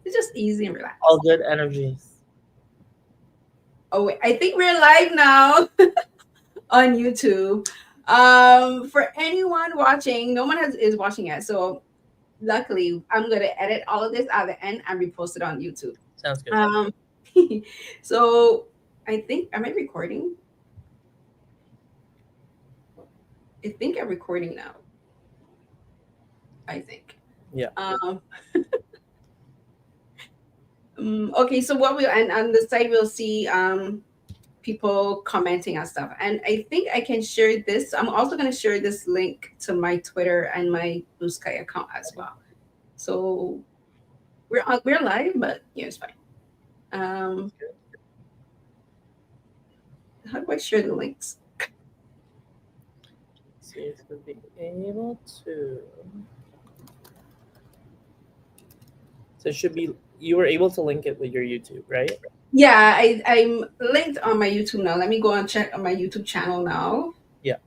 It's just easy and All relaxed. good energies. Oh wait, I think we're live now on YouTube. For anyone watching, no one is watching yet, so luckily I'm gonna edit all of this at the end and repost it on YouTube. Sounds good. Um, so I think am I recording? I think I'm recording now. I think. Yeah. Um, okay, so what we and on the site we'll see people commenting on stuff, and I think I can share this. I'm also going to share this link to my Twitter and my Blue Sky account as well. So we're live, but yeah, it's fine. Um, how do I share the links? See if we'll be able to. So it should be, you were able to link it with your YouTube, right? Yeah, I'm linked on my YouTube now. Let me go and check on my YouTube channel now. Yeah.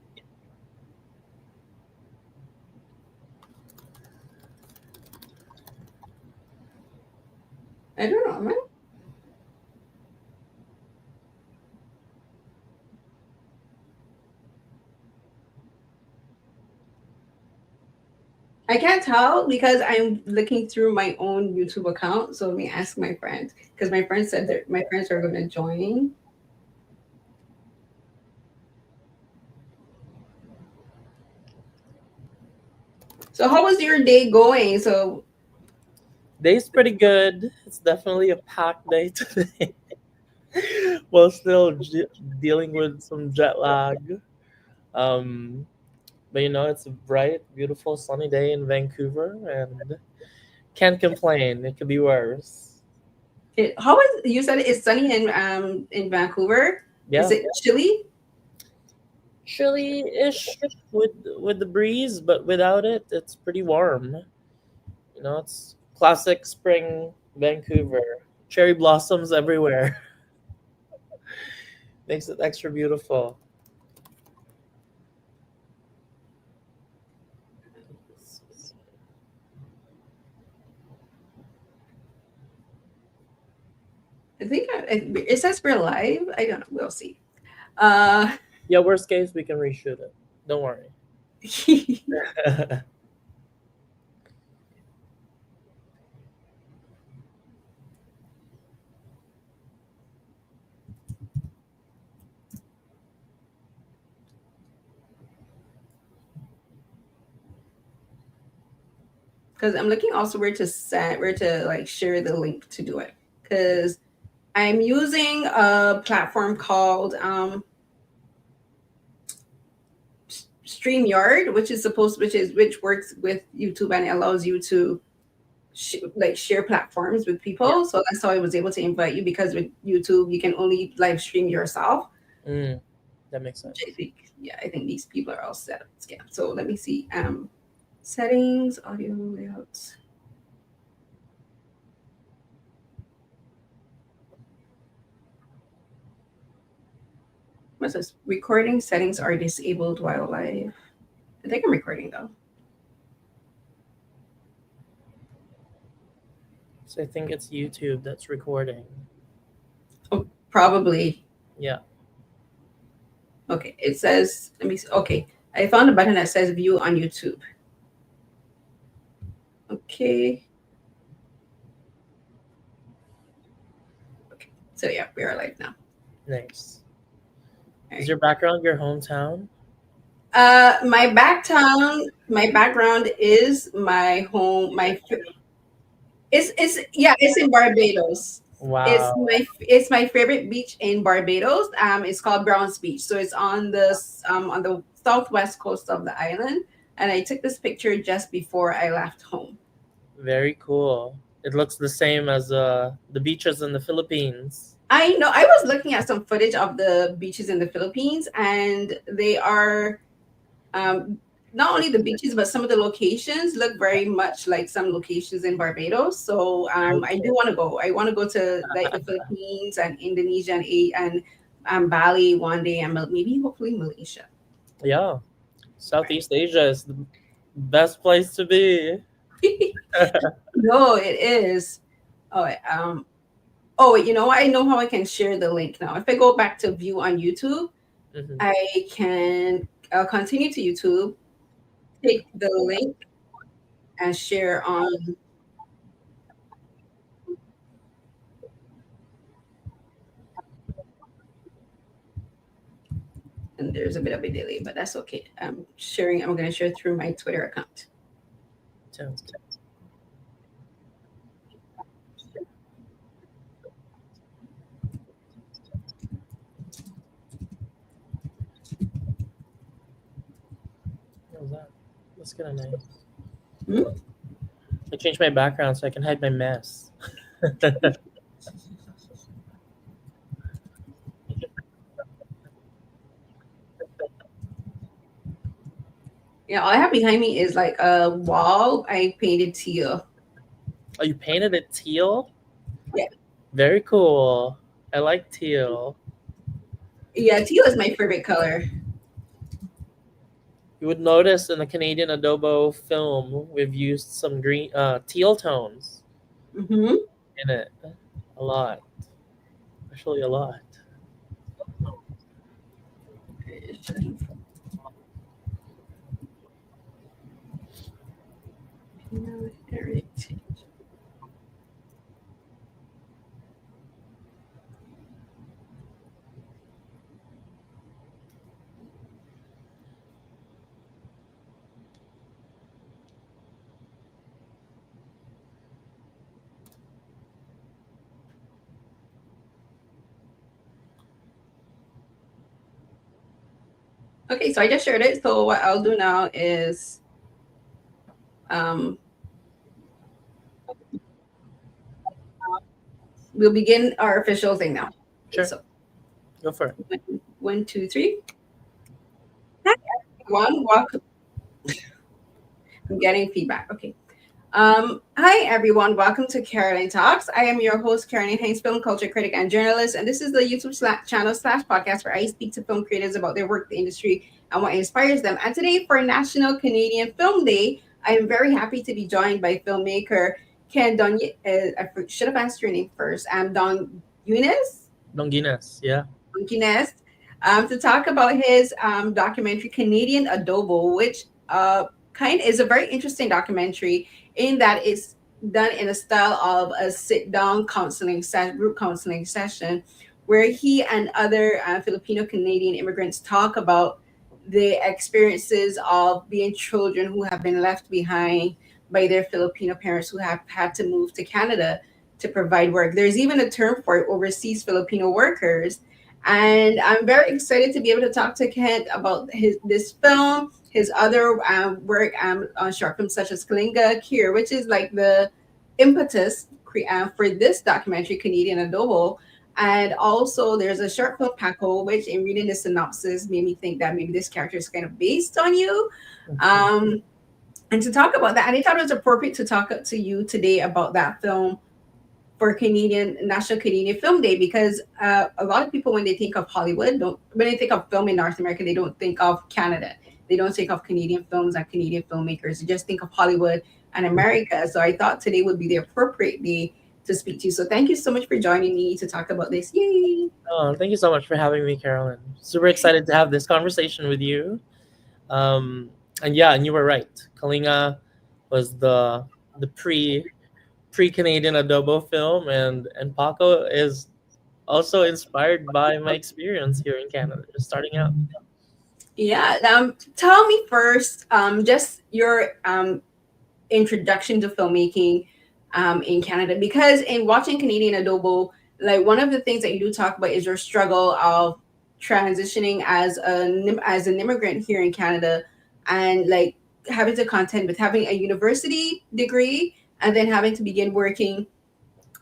I don't know. I can't tell because I'm looking through my own YouTube account. So let me ask my friend because my friend said that my friends are going to join. So how was your day going? So Day's pretty good. It's definitely a packed day today. While still dealing with some jet lag. Um, but it's a bright, beautiful, sunny day in Vancouver, and can't complain. It could be worse. how is you said it's sunny in Vancouver? Is Yeah, it chilly? chilly-ish with the breeze, but without it, it's pretty warm. It's classic spring Vancouver. Cherry blossoms everywhere. Makes it extra beautiful. I think it says we're live. I don't know. We'll see. Uh, Yeah, worst case, we can reshoot it. Don't worry. because I'm looking also where to like share the link to do it because I'm using a platform called StreamYard, which works with YouTube and it allows you to like share platforms with Yeah. people. So that's how I was able to invite you because with YouTube you can only live stream yourself. Mm, that makes Which I sense. think yeah, I think these people are all set up scam. So let me see. Settings, audio layouts. What's this? Recording settings are disabled while live. I think I'm recording though. So I think it's YouTube that's recording. Oh, probably. Yeah. Okay, it says, let me see. Okay, I found a button that says view on YouTube. Okay. Okay, so yeah, we are live now. Nice. All Is right. your background your hometown? My background is my home. It's yeah, it's in Barbados. Wow. It's my favorite beach in Barbados. It's called Browns Beach. So it's on the southwest coast of the island. And I took this picture just before I left home. Very cool. It looks the same as the beaches in the Philippines. I know I was looking at some footage of the beaches in the Philippines, and they are um, not only the beaches, but some of the locations look very much like some locations in Barbados. So Very I do cool. want to go. I want to go to like the Philippines and Indonesia and Bali one day, and maybe hopefully Malaysia. Yeah. Southeast Asia is the best place to be. No, it is. Oh, you know what? I know how I can share the link now. If I go back to view on YouTube, Hmm. I can continue to YouTube, take the link and share on. And there's a bit of a delay, but that's okay. I'm sharing. I'm going to share through my Twitter account. Sounds good. What was that? That's kind of nice. Hmm? I changed my background so I can hide my mess. Yeah, all I have behind me is like a wall I painted teal. Oh, you painted it teal? Yeah, Very cool. I like teal. yeah, teal is my favorite color. You would notice in the Canadian Adobo film, we've used some green, teal tones Mm-hmm. in it. A lot. Actually, a lot. Okay, so I just shared it. So what I'll do now is um, we'll begin our official thing now. Okay, Sure, so go for it. one, two, three. Hi, everyone. Welcome. I'm getting feedback. Okay. Hi, everyone. Welcome to Carolyn Talks. I am your host, Carolyn Haynes, film culture critic and journalist. And this is the YouTube channel slash podcast where I speak to film creators about their work, the industry, and what inspires them. And today, for National Canadian Film Day, I am very happy to be joined by filmmaker Ken Donguines. Should have asked your name first. Donguines. Donguines, yeah. Donguines. To talk about his documentary Canadian Adobo, which kind is a very interesting documentary in that it's done in a style of a sit down group counseling session where he and other Filipino Canadian immigrants talk about the experiences of being children who have been left behind by their Filipino parents who have had to move to Canada to provide work. There's even a term for it, overseas Filipino workers. And I'm very excited to be able to talk to Kent about this film, his other work on short films such as Kalinga Kier, which is like the impetus for this documentary, Canadian Adobo. And also, there's a short film, Paco, which in reading the synopsis made me think that maybe this character is kind of based on you. Mhm. Um, and to talk about that, and I thought it was appropriate to talk to you today about that film for Canadian National Canadian Film Day because a lot of people when they think of Hollywood, don't when they think of film in North America, they don't think of Canada. They don't think of Canadian films and Canadian filmmakers. They just think of Hollywood and America. So I thought today would be the appropriate day to speak to you. So thank you so much for joining me to talk about this. Yay! Oh, thank you so much for having me, Carolyn. Super excited to have this conversation with you. Um, and yeah, and you were right. Kalinga was the pre Canadian Adobo film, and Paco is also inspired by my experience here in Canada, just starting out. Yeah. Tell me first, just your introduction to filmmaking in Canada because in watching Canadian Adobo, like one of the things that you do talk about is your struggle of transitioning as an immigrant here in Canada and like having to contend with having a university degree and then having to begin working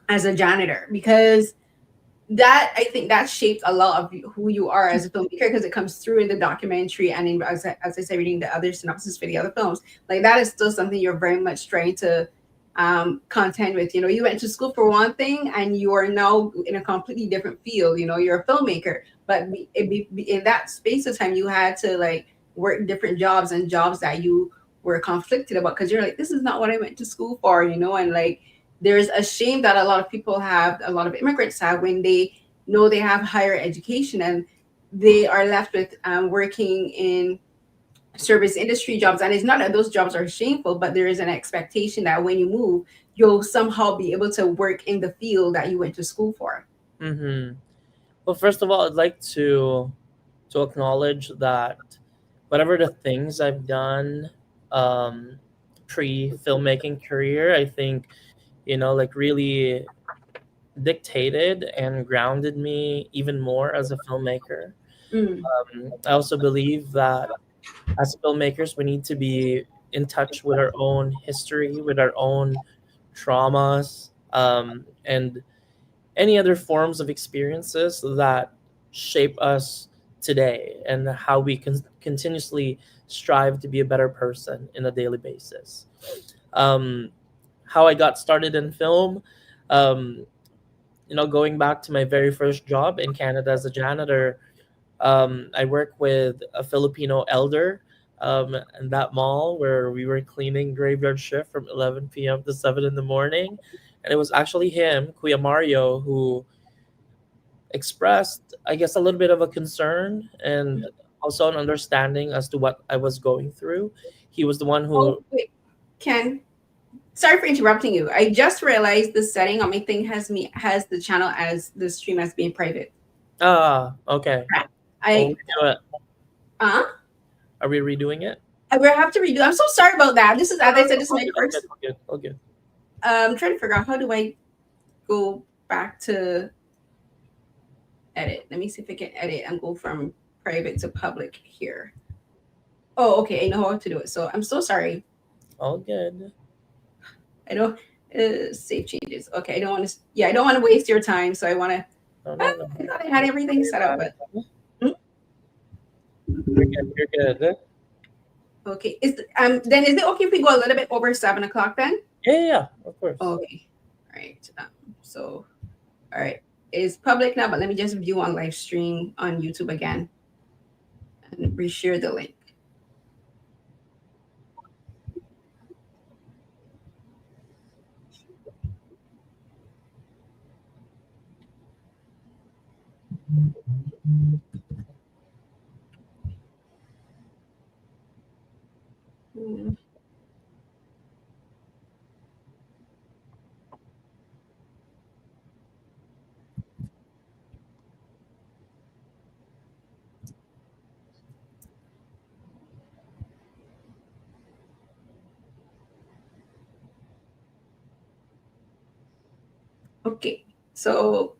as a janitor because that I think that shaped a lot of who you are as a filmmaker because it comes through in the documentary and in, as I said, reading the other synopsis for the other films. Like that is still something you're very much trying to contend with. You know, you went to school for one thing and you are now in a completely different field. You know, you're a filmmaker, but in that space of time, you had to like work different jobs and jobs that you were conflicted about because you're like, this is not what I went to school for. You know, and like there's a shame that a lot of people have, a lot of immigrants have, when they know they have higher education and they are left with working in service industry jobs. And it's not that those jobs are shameful, but there is an expectation that when you move, you'll somehow be able to work in the field that you went to school for. Mm-hmm. Well, first of all, I'd like to acknowledge that whatever the things I've done um, pre filmmaking career, I think like really dictated and grounded me even more as a filmmaker. Mm, I also believe that as filmmakers, we need to be in touch with our own history, with our own traumas, and any other forms of experiences that shape us today, and how we can continuously strive to be a better person in a daily basis. Um, how I got started in film, um, going back to my very first job in Canada as a janitor, I work with a Filipino elder in that mall where we were cleaning graveyard shift from 11 p.m. to 7 in the morning. And it was actually him, Kuya Mario, who expressed, I guess, a little bit of a concern and also an understanding as to what I was going through. He was the one oh who, wait, Ken, sorry for interrupting you. I just realized the setting on my thing has the channel as the stream as being private. okay. We'll I redo it. uh Are we redoing it? I will have to redo. I'm so sorry about that. This is, as I said, this is All my good, all good, first. all good, all good. I'm trying to figure out how do I go back to edit. Let me see if I can edit and go from private to public here. Oh, okay. I know how to do it. So I'm so sorry. All good. I don't save changes. Okay. I don't want to. Yeah, I don't want to waste your time. So I want to. No, I no, no. thought I had everything Worry set up, about but it. hmm? You're good. You're good. Okay. Is then is it okay if we go a little bit over 7 o'clock then? Yeah, yeah, yeah, of course. Okay. All right. So all right. It's public now, but let me just view on live stream on YouTube again and reshare the link. Hmm. Okay. So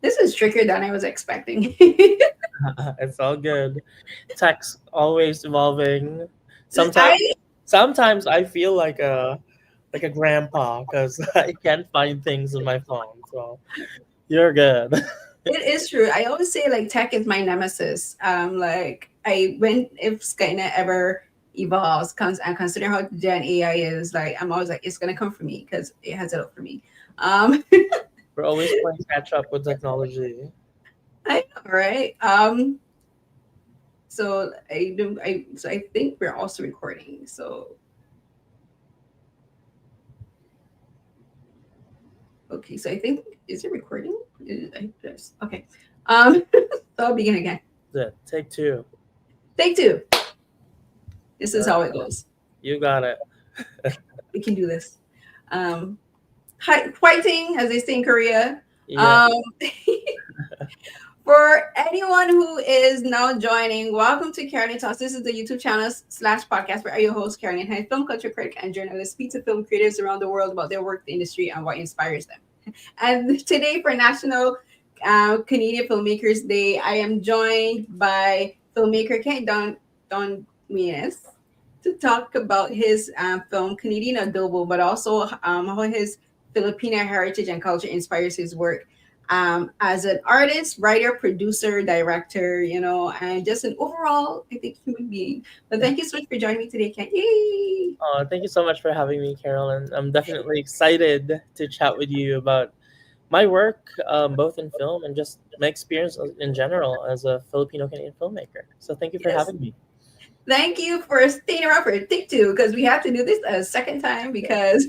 this is trickier than I was expecting. It's all good. Tech's always evolving. Sometimes, I sometimes I feel like a grandpa because I can't find things on my phone. So you're good. It is true. I always say like tech is my nemesis. Like I when if Skynet ever evolves, comes and consider how Gen AI is, like I'm always like it's gonna come for me because it has it up for me. Um, We're always playing catch up with technology. I know, right? So I do. I think we're also recording. So okay. So I think is it recording? Yes. Okay. So I'll begin again. That's it. Take two. Take two. This is Uh, how it goes. you got it. We can do this. Um, fighting, as they say in Korea. Yeah. Um, for anyone who is now joining, welcome to Carolyn Talks. This is the YouTube channel slash podcast where I, your host, Carolyn, a film culture critic and journalist, speak to film creators around the world about their work, the industry, and what inspires them. And today, for National Canadian Filmmakers Day, I am joined by filmmaker Kent Donguines to talk about his film Canadian Adobo, but also how his Filipino heritage and culture inspires his work as an artist, writer, producer, director, and just an overall, I think, human being. But thank you so much for joining me today, Ken. Yay! Thank you so much for having me, Carolyn. I'm definitely excited to chat with you about my work, both in film and just my experience in general as a Filipino Canadian filmmaker. So thank you for Yes. having me. Thank you for staying around for take two because we have to do this a second time because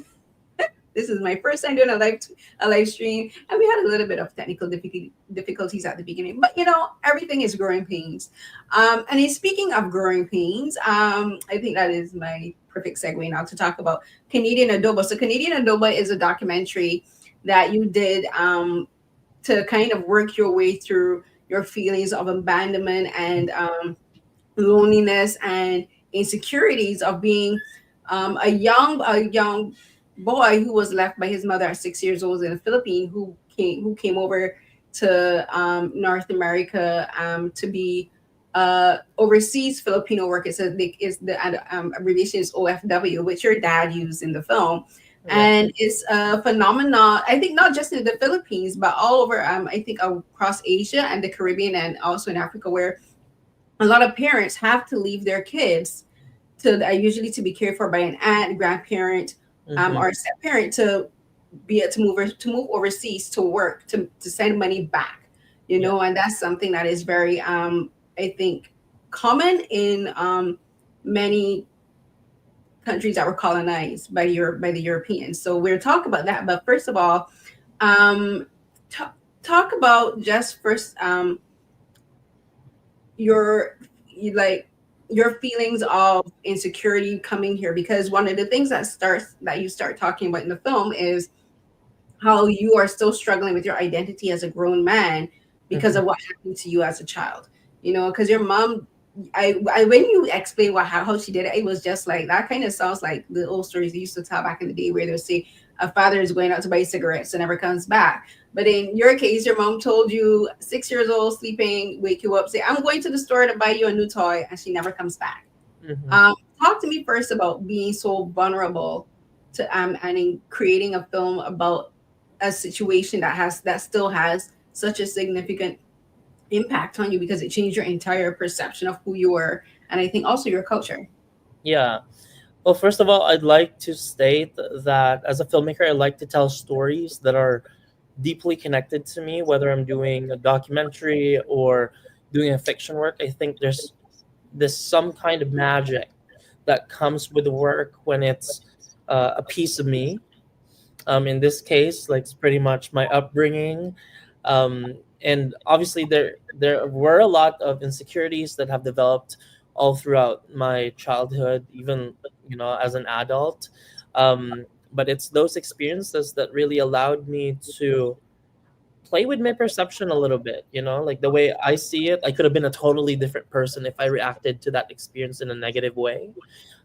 This is my first time doing a live stream, and we had a little bit of technical difficulties at the beginning. But everything is growing pains. And in speaking of growing pains, I think that is my perfect segue now to talk about Canadian Adobo. So Canadian Adobo is a documentary that you did to kind of work your way through your feelings of abandonment and loneliness and insecurities of being a young boy who was left by his mother at 6 years old in the Philippines, who came over to North America to be overseas Filipino worker. So the abbreviation is OFW, which your dad used in the film. Yeah. And it's a phenomenon, I think, not just in the Philippines, but all over, I think, across Asia and the Caribbean and also in Africa, where a lot of parents have to leave their kids usually to be cared for by an aunt, grandparent, Mm-hmm. or a step parent to to move overseas to work to send money back, Yeah. and that's something that is very I think common in many countries that were colonized by the Europeans. So we'll talk about that. But first of all, um, talk about just first your like your feelings of insecurity coming here, because one of the things that you start talking about in the film is how you are still struggling with your identity as a grown man because Mm-hmm. of what happened to you as a child. Because your mom, I when you explain how she did it, it was just like that. Kind of sounds like the old stories they used to tell back in the day, where they'll say a father is going out to buy cigarettes and never comes back. But in your case, your mom told you 6 years old, sleeping, wake you up, say, "I'm going to the store to buy you a new toy," and she never comes back. Mm-hmm. Talk to me first about being so vulnerable to and in creating a film about a situation that still has such a significant impact on you, because it changed your entire perception of who you were, and I think also your culture. Yeah. Well, first of all, I'd like to state that as a filmmaker, I like to tell stories that are deeply connected to me, whether I'm doing a documentary or doing a fiction work. I think there's some kind of magic that comes with the work when it's a piece of me. In this case, like, it's pretty much my upbringing, and obviously there were a lot of insecurities that have developed all throughout my childhood, even as an adult. But it's those experiences that really allowed me to play with my perception a little bit. Like, the way I see it, I could have been a totally different person if I reacted to that experience in a negative way.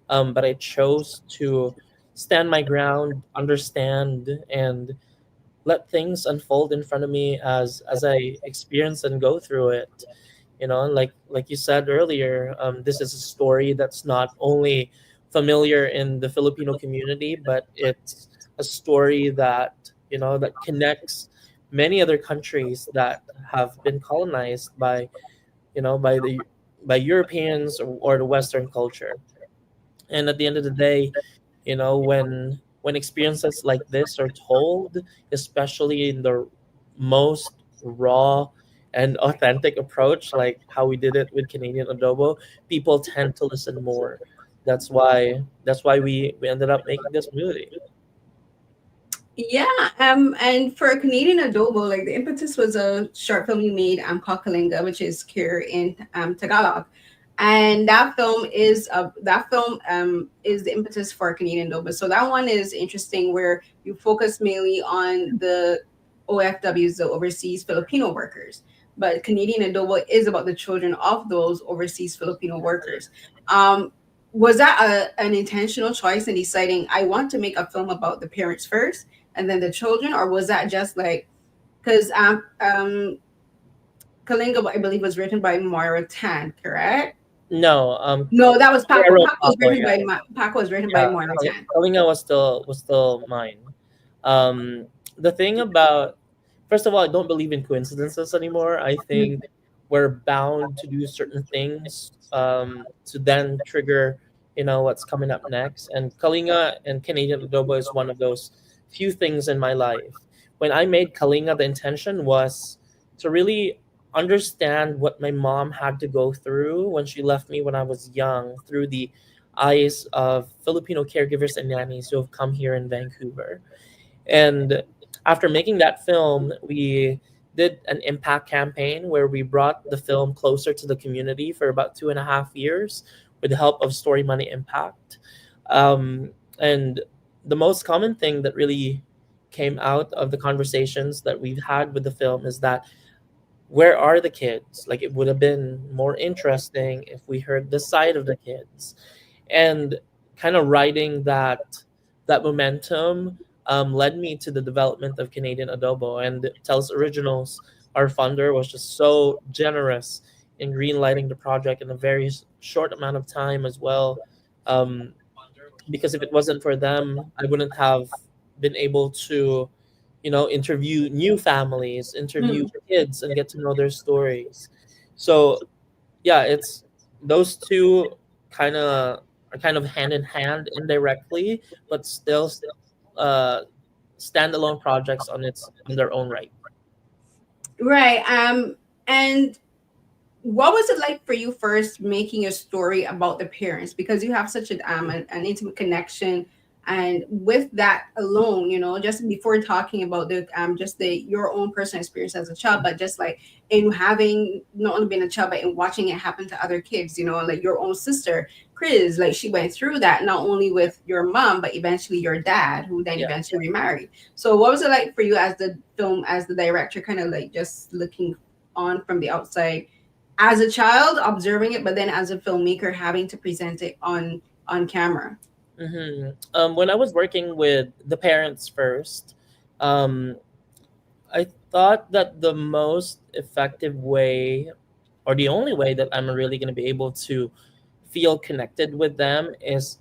But I chose to stand my ground, understand, and let things unfold in front of me as I experience and go through it. Like you said earlier, this is a story that's not only familiar in the Filipino community, but it's a story that connects many other countries that have been colonized by Europeans, or the Western culture. And at the end of the day, when experiences like this are told, especially in the most raw and authentic approach, like how we did it with Canadian Adobo, people tend to listen more. That's why we ended up making this movie. Yeah, and for Canadian Adobo, like the impetus was a short film you made, called Kalinga, which is here in Tagalog, and that film is the impetus for Canadian Adobo. So that one is interesting, where you focus mainly on the OFWs, the overseas Filipino workers, but Canadian Adobo is about the children of those overseas Filipino workers. Um, was that an intentional choice in deciding I want to make a film about the parents first and then the children, or was that just like because Kalinga, I believe, was written by Moira Tan, correct? No, No, that was I Paco. wrote Paco was Paco, written yeah. by Paco was written by Yeah, Moira Tan. Kalinga was still mine. The thing about, first of all, I don't believe in coincidences anymore. I think we're bound to do certain things to then trigger, what's coming up next. And Kalinga and Canadian Adobo is one of those few things in my life. When I made Kalinga, the intention was to really understand what my mom had to go through when she left me when I was young, through the eyes of Filipino caregivers and nannies who have come here in Vancouver. And after making that film, we did an impact campaign where we brought the film closer to the community for about 2.5 years with the help of Story Money Impact. And the most common thing that really came out of the conversations that we've had with the film is that where are the kids? Like, it would have been more interesting if we heard the side of the kids, and kind of riding that momentum led me to the development of Canadian Adobo and Telus Originals. Our funder was just so generous in greenlighting the project in a very short amount of time as well. Um, because if it wasn't for them, I wouldn't have been able to, interview new families, interview Mm. kids, and get to know their stories. So yeah, it's those two kind of are kind of hand in hand indirectly, but still uh, standalone projects on their own right. Right. And what was it like for you first making a story about the parents, because you have such an intimate connection, and with that alone, just before talking about the just the your own personal experience as a child, but just like in having not only been a child but in watching it happen to other kids, like your own sister Chris, like she went through that not only with your mom but eventually your dad, who then Yeah. eventually remarried. So what was it like for you as the director, kind of like just looking on from the outside, as a child observing it, but then as a filmmaker having to present it on camera? When I was working with the parents first, um, I thought that the most effective way, or the only way that I'm really going to be able to feel connected with them, is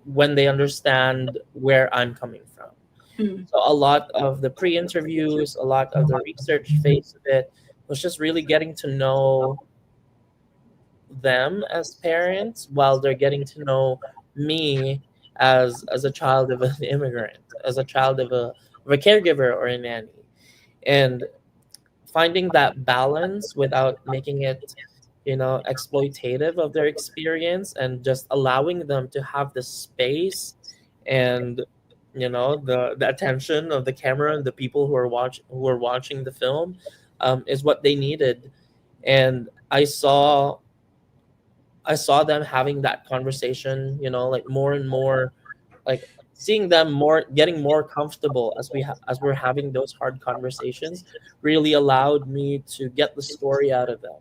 when they understand where I'm coming from. Mm. So a lot of the pre-interviews, a lot of the research phase of it was just really getting to know them as parents while they're getting to know me as a child of an immigrant, as a child of a caregiver or a nanny. And finding that balance without making it, exploitative of their experience, and just allowing them to have the space and, the attention of the camera and the people who are watching the film, is what they needed. And I saw them having that conversation, like more and more, like seeing them more, getting more comfortable as we're having those hard conversations, really allowed me to get the story out of them.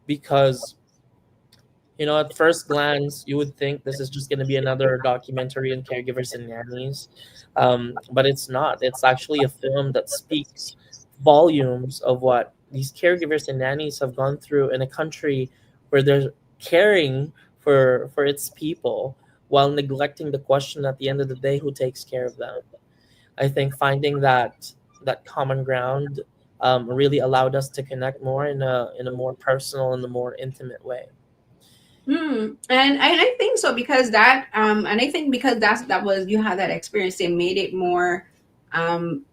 Because, at first glance, you would think this is just going to be another documentary on caregivers and nannies, but it's not. It's actually a film that speaks volumes of what these caregivers and nannies have gone through in a country where they're caring for its people, while neglecting the question at the end of the day, who takes care of them. I think finding that common ground really allowed us to connect more in a more personal and a more intimate way. And I think so, because and I think because that was, you had that experience, it made it more, um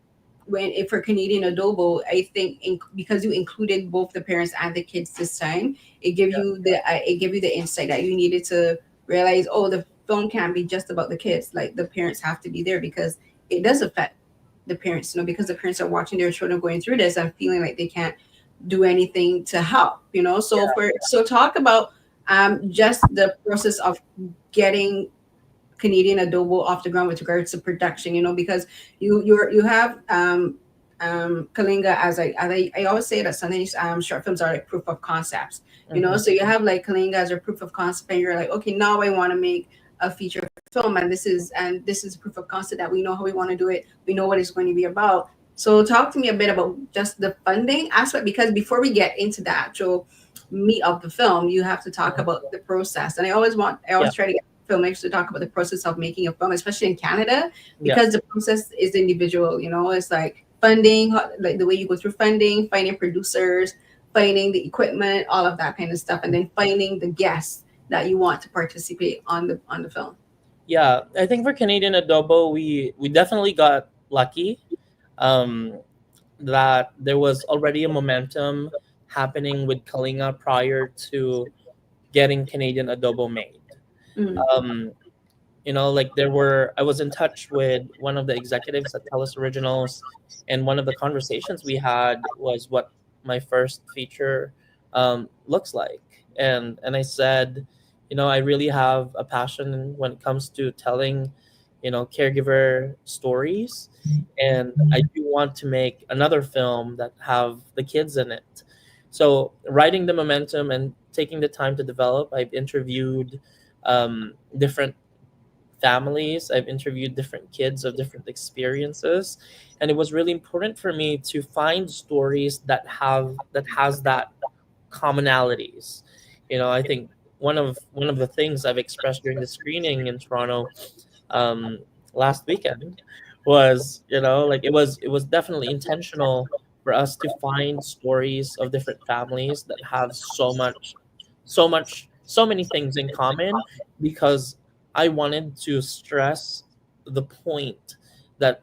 when if for Canadian Adobo, I think because you included both the parents and the kids this time, it gave you the insight that you needed to realize, oh, the film can't be just about the kids. Like, the parents have to be there, because it does affect the parents, because the parents are watching their children going through this and feeling like they can't do anything to help. So talk about just the process of getting Canadian Adobo off the ground with regards to production, because you have Kalinga, I always say that sometimes short films are like proof of concepts, Mhm. so you have like Kalinga as a proof of concept, and you're like, okay, now I want to make a feature film, and this is proof of concept that we know how we want to do it, we know what it's going to be about. So talk to me a bit about just the funding aspect, because before we get into the actual meat of the film, you have to talk Mhm. about the process. And I Yeah, always try to get filmmakers to talk about the process of making a film, especially in Canada, yeah, because the process is individual. It's like funding, like the way you go through funding, finding producers, finding the equipment, all of that kind of stuff, and then finding the guests that you want to participate on the film. yeah. I think for Canadian Adobo, we definitely got lucky, um, that there was already a momentum happening with Kalinga prior to getting Canadian Adobo made. Mm. Um, like I was in touch with one of the executives at Telus Originals, and one of the conversations we had was what my first feature looks like. And I said, I really have a passion when it comes to telling, caregiver stories, and I do want to make another film that have the kids in it. So writing the momentum and taking the time to develop, I've interviewed different families. I've interviewed different kids of different experiences, and it was really important for me to find stories that has that commonalities. I think one of the things I've expressed during the screening in Toronto um, last weekend was, like it was definitely intentional for us to find stories of different families that have so many things in common, because I wanted to stress the point that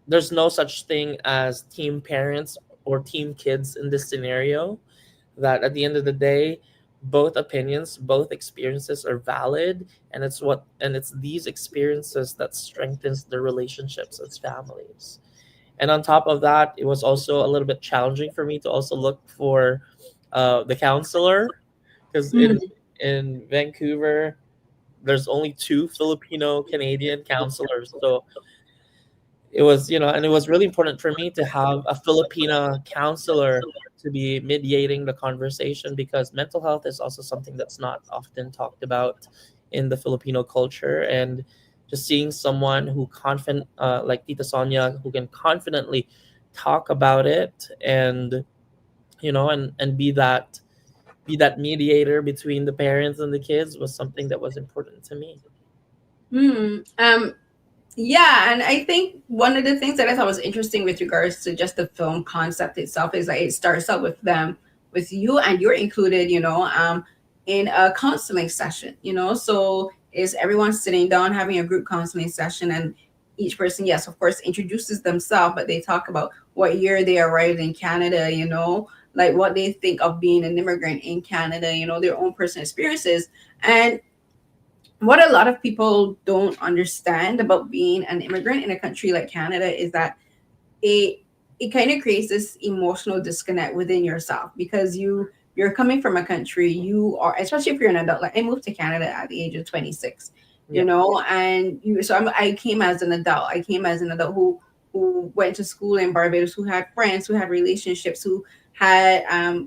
there's no such thing as team parents or team kids in this scenario. That at the end of the day, both opinions, both experiences are valid, and it's these experiences that strengthens the relationships as families. And on top of that, it was also a little bit challenging for me to also look for the counselor, because in Vancouver there's only two Filipino Canadian counselors. So and it was really important for me to have a Filipina counselor to be mediating the conversation, because mental health is also something that's not often talked about in the Filipino culture. And just seeing someone who confident, like Tita Sonia, who can confidently talk about it, and and be that mediator between the parents and the kids, was something that was important to me. Hmm. Yeah, and I think one of the things that I thought was interesting with regards to just the film concept itself is that it starts out with them, with you, and you're included, in a counseling session, So is everyone sitting down having a group counseling session, and each person, yes, of course, introduces themselves, but they talk about what year they arrived in Canada, like what they think of being an immigrant in Canada, their own personal experiences. And what a lot of people don't understand about being an immigrant in a country like Canada is that it it kind of creates this emotional disconnect within yourself, because you're coming from a country, you are, especially if you're an adult. Like I moved to Canada at the age of 26, Yeah. and I came as an adult. I came as an adult who went to school in Barbados, who had friends, who had relationships, who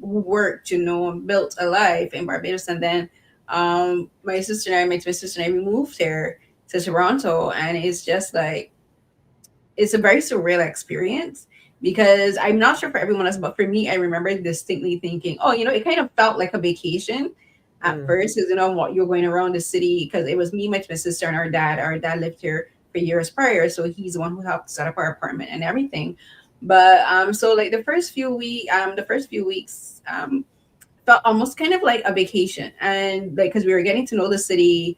worked, and built a life in Barbados. And then my twin sister and I, we moved here to Toronto, and it's just like it's a very surreal experience, because I'm not sure for everyone else, but for me, I remember distinctly thinking, oh, it kind of felt like a vacation at Mm. first, because what you're going around the city, because it was me, my twin sister, and our dad. Our dad lived here for years prior, so he's the one who helped set up our apartment and everything. But so like the first few weeks felt almost kind of like a vacation, and like because we were getting to know the city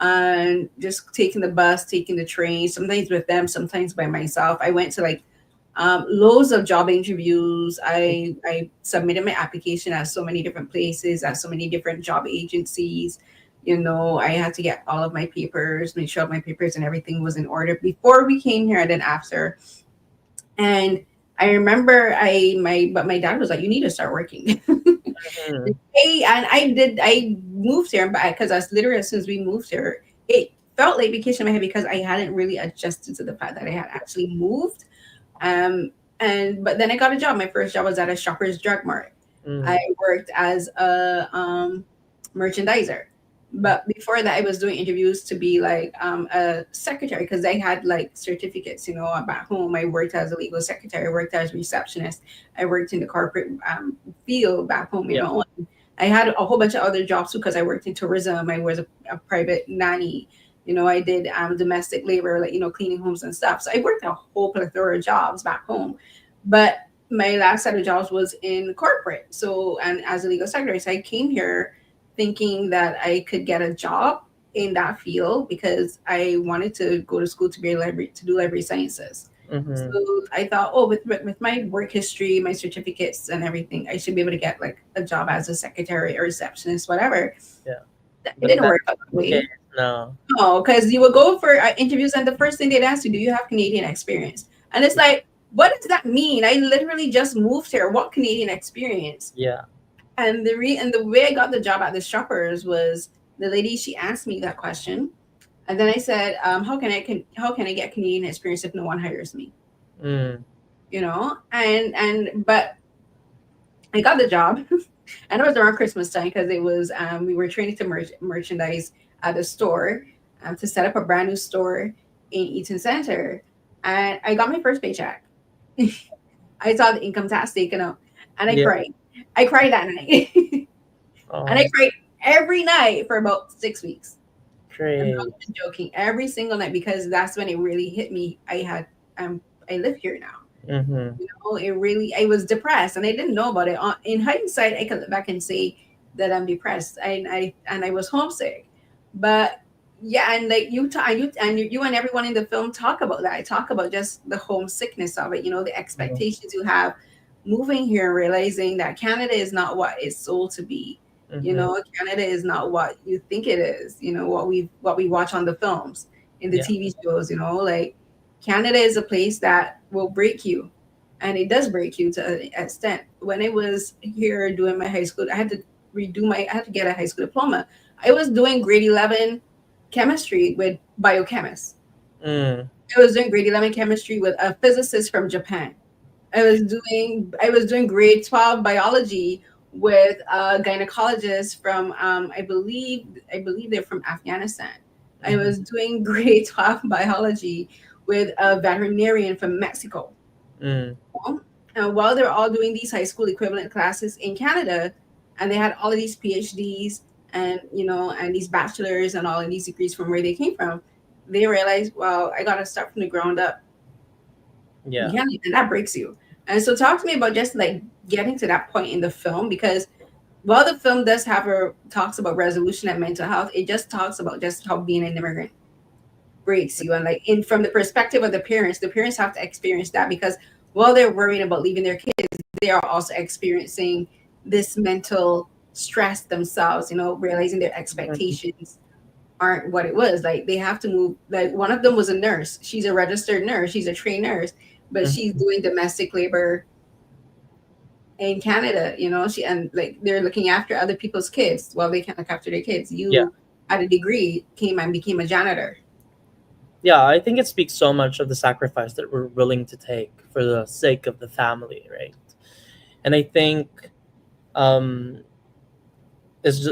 and just taking the bus, taking the train, sometimes with them, sometimes by myself. I went to like loads of job interviews. I submitted my application at so many different places, at so many different job agencies. I had to get all of my papers, make sure all my papers and everything was in order before we came here and then after. And I remember but my dad was like, you need to start working. Mhm. And I moved here, but because I was literally, as soon as we moved here, it felt like vacation in my head, because I hadn't really adjusted to the fact that I had actually moved. But then I got a job. My first job was at a Shoppers Drug Mart. I Mm. worked as a merchandiser. But before that, I was doing interviews to be like a secretary, because I had like certificates, back home. I worked as a legal secretary, I worked as receptionist, I worked in the corporate field back home, Yeah. And I had a whole bunch of other jobs too, because I worked in tourism. I was a private nanny. I did domestic labor, like, cleaning homes and stuff. So I worked a whole plethora of jobs back home. But my last set of jobs was in corporate. So, and as a legal secretary, so I came here thinking that I could get a job in that field, because I wanted to go to school to be a library, to do library sciences. So Mhm. I thought, oh, with my work history, my certificates and everything, I should be able to get like a job as a secretary or receptionist, whatever. Yeah. It But didn't that's work out that not the case, way. No. No, because you would go for interviews, and the first thing they'd ask you, "Do you have Canadian experience?" And it's like, what does that mean? I literally just moved here. What Canadian experience? Yeah. And the way I got the job at the Shoppers was the lady. She asked me that question, and then I said, how can I get Canadian experience if no one hires me? Mm. You know, and but I got the job, and it was around Christmas time because it was we were training to merchandise at the store, to set up a brand new store in Eaton Center, and I got my first paycheck. I saw the income tax taken out, and I Yeah. cried. I cried that night, and I Oh, cried every night for about 6 weeks. I'm not great. even joking. Every single night, because that's when it really hit me. I live here now. Mm-hmm. You know, it really, I was depressed, and I didn't know about it. In hindsight, I can look back and say that I'm depressed, and I was homesick. But yeah, and like you and everyone in the film talk about that. I talk about just the homesickness of it. You know, the Mm-hmm. expectations you have moving here, realizing that Canada is not what it's sold to be. You Mm-hmm. know, Canada is not what you think it is. You know, what we watch on the films, in the Yeah. TV shows. You know, like Canada is a place that will break you, and it does break you to an extent. When I was here doing my high school, I had to get a high school diploma. I was doing grade 11 chemistry with biochemists. Mm. I was doing grade 11 chemistry with a physicist from Japan. I was doing grade 12 biology with a gynecologist from I believe they're from Afghanistan. I Mm-hmm. was doing grade 12 biology with a veterinarian from Mexico. Mm. And while they're all doing these high school equivalent classes in Canada, and they had all of these PhDs, and and these bachelors and all of these degrees from where they came from, they realized, well, I got to start from the ground up. Yeah. Yeah, and that breaks you. And so talk to me about just like getting to that point in the film, because while the film does have a talks about resolution and mental health, it just talks about just how being an immigrant breaks you. And like in from the perspective of the parents have to experience that, because while they're worrying about leaving their kids, they are also experiencing this mental stress themselves, realizing their Mm-hmm. expectations aren't what it was. Like they have to move. Like one of them was a nurse. She's a registered nurse. She's a trained nurse, but she's Mm-hmm. doing domestic labor in Canada. She and like they're looking after other people's kids while they can't look after their kids. Yeah. You at a degree came and became a janitor. Yeah, I think it speaks so much of the sacrifice that we're willing to take for the sake of the family, right? And I think um, it's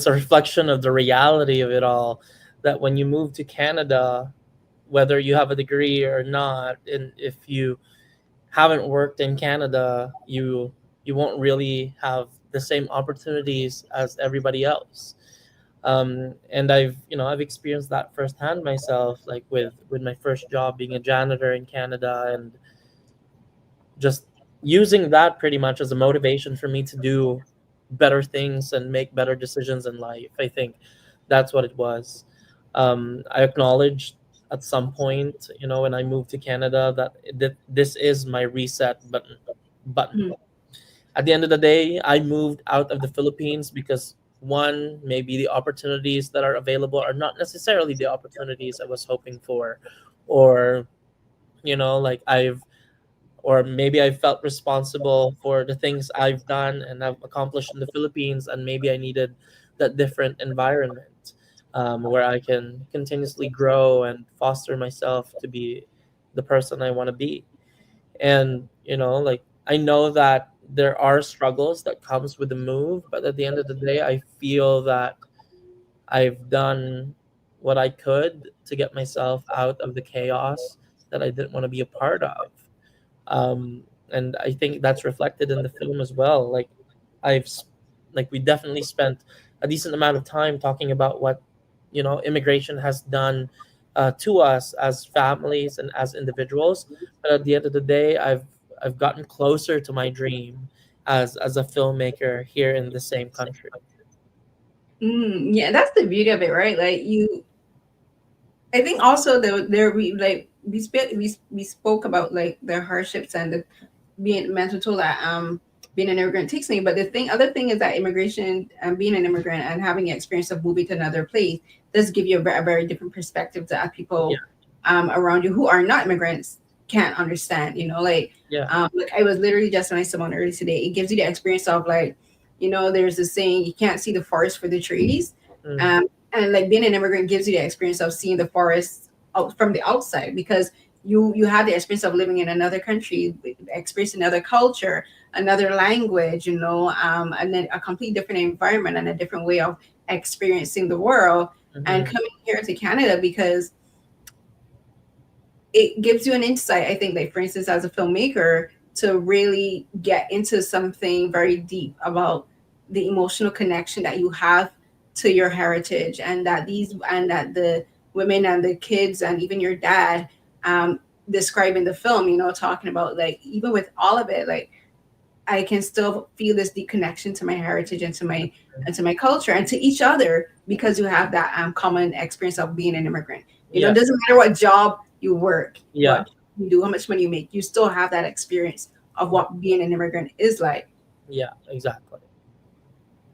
a reflection of the reality of it all. That when you move to Canada, whether you have a degree or not, and if you haven't worked in Canada, you won't really have the same opportunities as everybody else. And I've experienced that firsthand myself, like with my first job being a janitor in Canada, and just using that pretty much as a motivation for me to do better things and make better decisions in life. I think that's what it was. I acknowledged at some point, when I moved to Canada, that this is my reset button. Mhm. At the end of the day, I moved out of the Philippines because one, maybe the opportunities that are available are not necessarily the opportunities I was hoping for, or like or maybe I felt responsible for the things I've done and have accomplished in the Philippines, and maybe I needed that different environment, where I can continuously grow and foster myself to be the person I want to be. And like, I know that there are struggles that comes with the move, but at the end of the day, I feel that I've done what I could to get myself out of the chaos that I didn't want to be a part of. um, and I think that's reflected in the film as well. Like, I've s- like we definitely spent a decent amount of time talking about what immigration has done to us as families and as individuals. But at the end of the day, I've gotten closer to my dream as a filmmaker here in the same country. Yeah, that's the beauty of it, right? Like I think also there we spoke about like the hardships and the being mental toll that being an immigrant takes me. But other thing is that immigration and being an immigrant and having the experience of moving to another place does give you a very different perspective that Yeah. people around you who are not immigrants can't understand. Yeah. Like I was literally just when I someone earlier today, it gives you the experience of like, there's this saying you can't see the forest for the trees, Mm. um, and like being an immigrant gives you the experience of seeing the forest out from the outside because you have the experience of living in another country, experiencing another culture, another language, and then a complete different environment and a different way of experiencing the world. And Mm-hmm. coming here to Canada because it gives you an insight, I think, like for instance, as a filmmaker, to really get into something very deep about the emotional connection that you have to your heritage, and that the women and the kids and even your dad describe in the film, talking about like even with all of it, like I can still feel this deep connection to my heritage and to my culture and to each other because you have that common experience of being an immigrant. It Yeah. doesn't matter what job you work, Yeah. what you do, how much money you make, you still have that experience of what being an immigrant is like. Yeah. Exactly.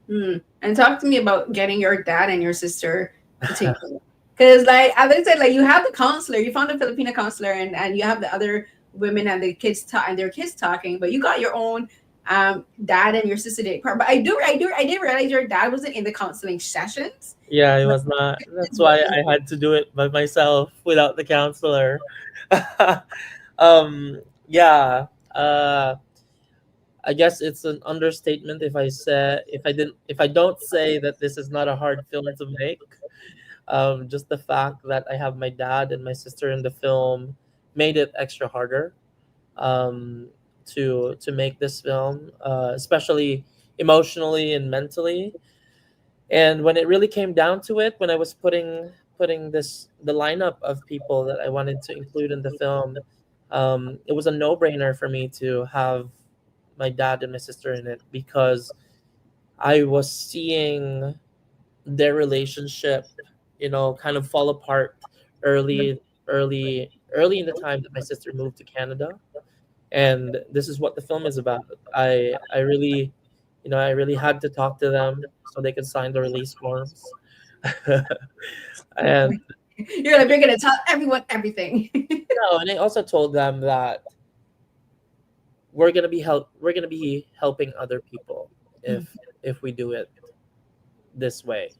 And talk to me about getting your dad and your sister to take because like as I said, like you have the counselor, you found a Filipino counselor, and you have the other women and the kids and their kids talking, but you got your own dad and your sister did part. But I did realize your dad wasn't in the counseling sessions. Yeah, it was not. That's why I had to do it by myself without the counselor. Yeah. I guess it's an understatement if I don't say that this is not a hard film to make. Just the fact that I have my dad and my sister in the film made it extra harder um, to make this film, especially emotionally and mentally. And when it really came down to it, when I was putting the lineup of people that I wanted to include in the film, it was a no brainer for me to have my dad and my sister in it because I was seeing their relationship, kind of fall apart early in the time that my sister moved to Canada. And this is what the film is about. I really, I really had to talk to them so they could sign the release forms. And You're like you're gonna tell everyone everything. no, and I also told them that we're gonna be helping other people if we do it this way,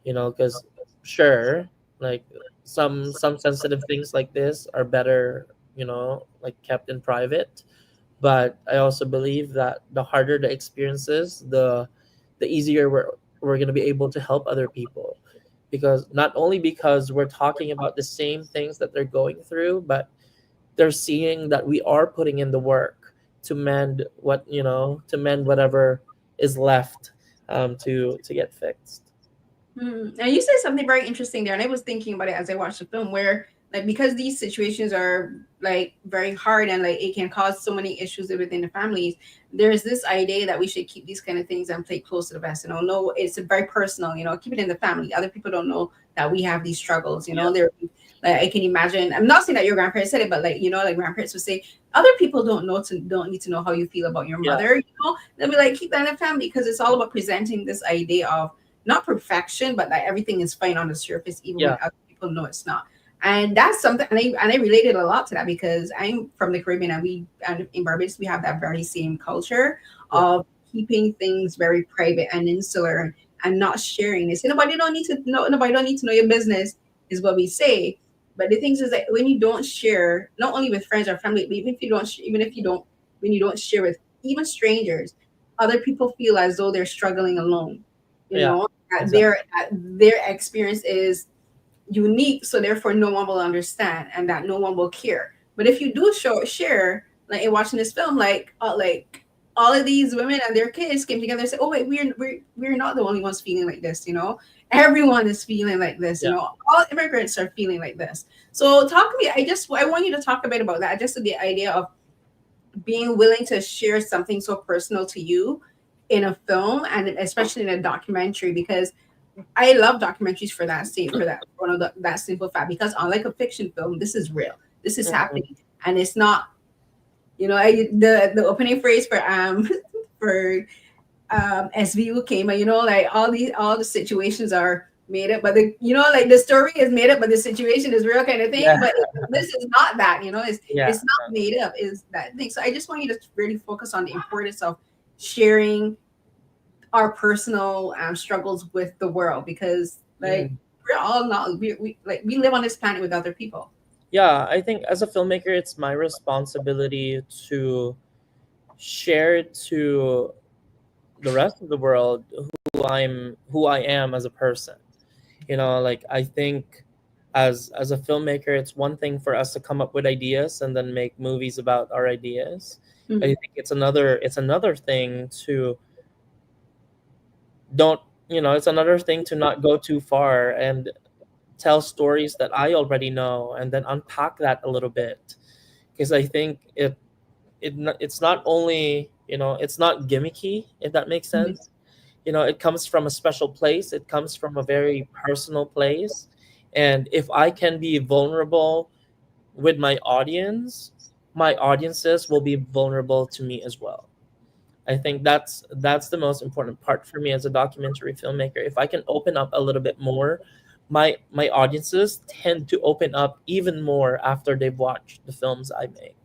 because sure, like some sensitive things like this are better, like kept in private. But I also believe that the harder the experiences, the easier we're going to be able to help other people, because not only because we're talking about the same things that they're going through, but they're seeing that we are putting in the work to mend whatever is left, to get fixed. And you said something very interesting there, and I was thinking about it as I watched the film, where like because these situations are like very hard and like it can cause so many issues within the families. There's this idea that we should keep these kind of things and play close to the vest. No, it's very personal. Keep it in the family. Other people don't know that we have these struggles. Yeah. There. Like I can imagine. I'm not saying that your grandparents said it, but like like grandparents would say, other people don't need to know how you feel about your Yeah. mother. They'll be like, keep that in the family because it's all about presenting this idea of not perfection, but like everything is fine on the surface, even when Yeah. other people know it's not. And that's something, and I related a lot to that because I'm from the Caribbean, and in Barbados we have that very same culture Yeah. of keeping things very private and insular and not sharing this. Nobody don't need to know your business, is what we say. But the thing is that when you don't share, not only with friends or family, but even if you don't, when you don't share with even strangers, other people feel as though they're struggling alone. Yeah. That Exactly. their experience is unique, so therefore no one will understand and that no one will care. But if you do share, like in watching this film, like all of these women and their kids came together and said, oh wait, we're not the only ones feeling like this. Everyone is feeling like this. Yeah. All immigrants are feeling like this. So talk to me. I want you to talk a bit about that, just the idea of being willing to share something so personal to you in a film, and especially in a documentary, because I love documentaries for that state, for that one of that simple fact, because unlike a fiction film, this is real, this is Mhm. happening, and it's not, the opening phrase for for SVU came, and like all the situations are made up, but like the story is made up, but the situation is real, kind of thing. Yeah, But this is not that, yeah, it's not made up, is that thing. So I just want you to really focus on the importance of sharing our personal struggles with the world, because like mm. we're all not we live on this planet with other people. Yeah. I think as a filmmaker, it's my responsibility to share to the rest of the world who I am as a person. Like I think as a filmmaker, it's one thing for us to come up with ideas and then make movies about our ideas. I Mhm. think it's another thing to don't it's another thing to not go too far and tell stories that I already know and then unpack that a little bit, because I think it's not only it's not gimmicky, if that makes Mhm. sense. It comes from a special place, it comes from a very personal place, and if I can be vulnerable with my audiences will be vulnerable to me as well. I think that's the most important part for me as a documentary filmmaker. If I can open up a little bit more, my audiences tend to open up even more after they've watched the films I make.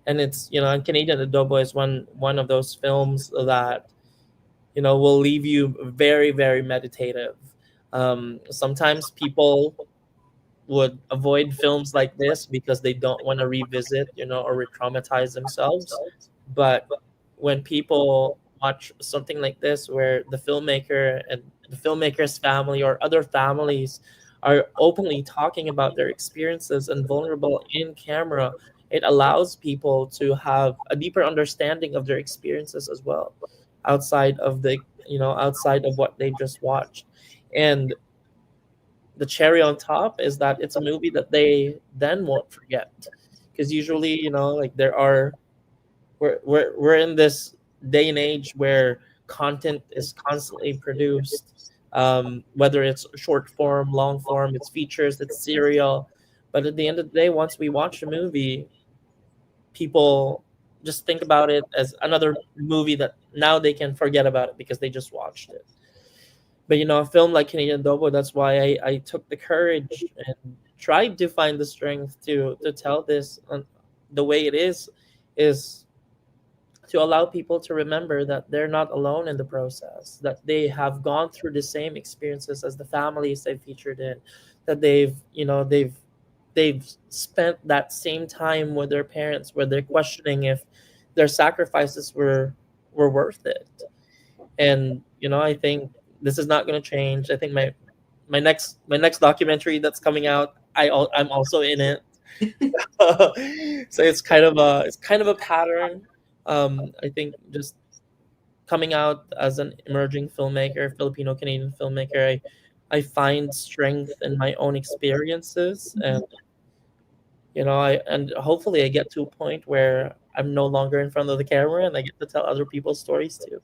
And it's and Canadian Adobo is one of those films that will leave you very, very meditative. Sometimes people would avoid films like this because they don't want to revisit, or re-traumatize themselves. But when people watch something like this, where the filmmaker and the filmmaker's family or other families are openly talking about their experiences and vulnerable in camera, it allows people to have a deeper understanding of their experiences as well, outside of what they just watched. And the cherry on top is that it's a movie that they then won't forget, because usually like we're in this day and age where content is constantly produced, whether it's short form, long form, it's features, it's serial. But at the end of the day, once we watch a movie, people just think about it as another movie that now they can forget about it because they just watched it. But a film like Canadian Adobo, that's why I took the courage and tried to find the strength to tell this on the way it is to allow people to remember that they're not alone in the process, that they have gone through the same experiences as the families they've featured in, that they've spent that same time with their parents where they're questioning if their sacrifices were worth it. And I think this is not going to change. I think my next documentary that's coming out, I'm also in it. So it's kind of a pattern. I think just coming out as an emerging filmmaker, Filipino Canadian filmmaker, I find strength in my own experiences, and hopefully I get to a point where I'm no longer in front of the camera and I get to tell other people's stories too.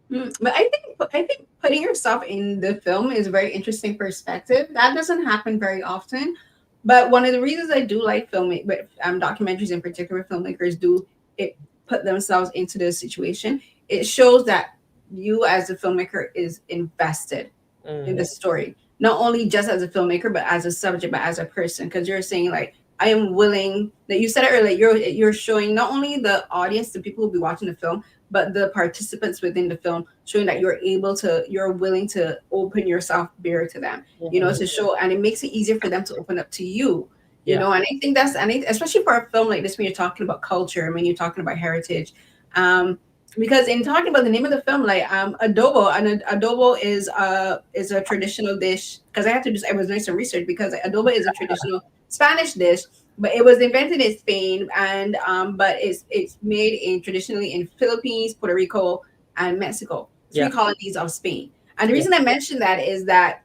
But I think putting yourself in the film is a very interesting perspective. That doesn't happen very often. But one of the reasons I do like filming, but documentaries in particular, filmmakers do it put themselves into the situation. It shows that you as a filmmaker is invested in the Mm, story, not only just as a filmmaker, but as a subject, but as a person. Because you're saying like, I am willing. That you said it earlier. You're showing not only the audience, the people who will be watching the film, but the participants within the film, showing that you're willing to open yourself bare to them. mhm. To show, and it makes it easier for them to open up to you. Yeah, And I think especially for a film like this, when you're talking about culture, when you're talking about heritage, um, because in talking about the name of the film, like adobo, and adobo is a traditional dish. Because I was doing some research, because adobo is a traditional Spanish dish, but it was invented in Spain, and but it's made in traditionally in Philippines, Puerto Rico, and Mexico, three yeah, colonies of Spain. And the yeah, reason I mention that is that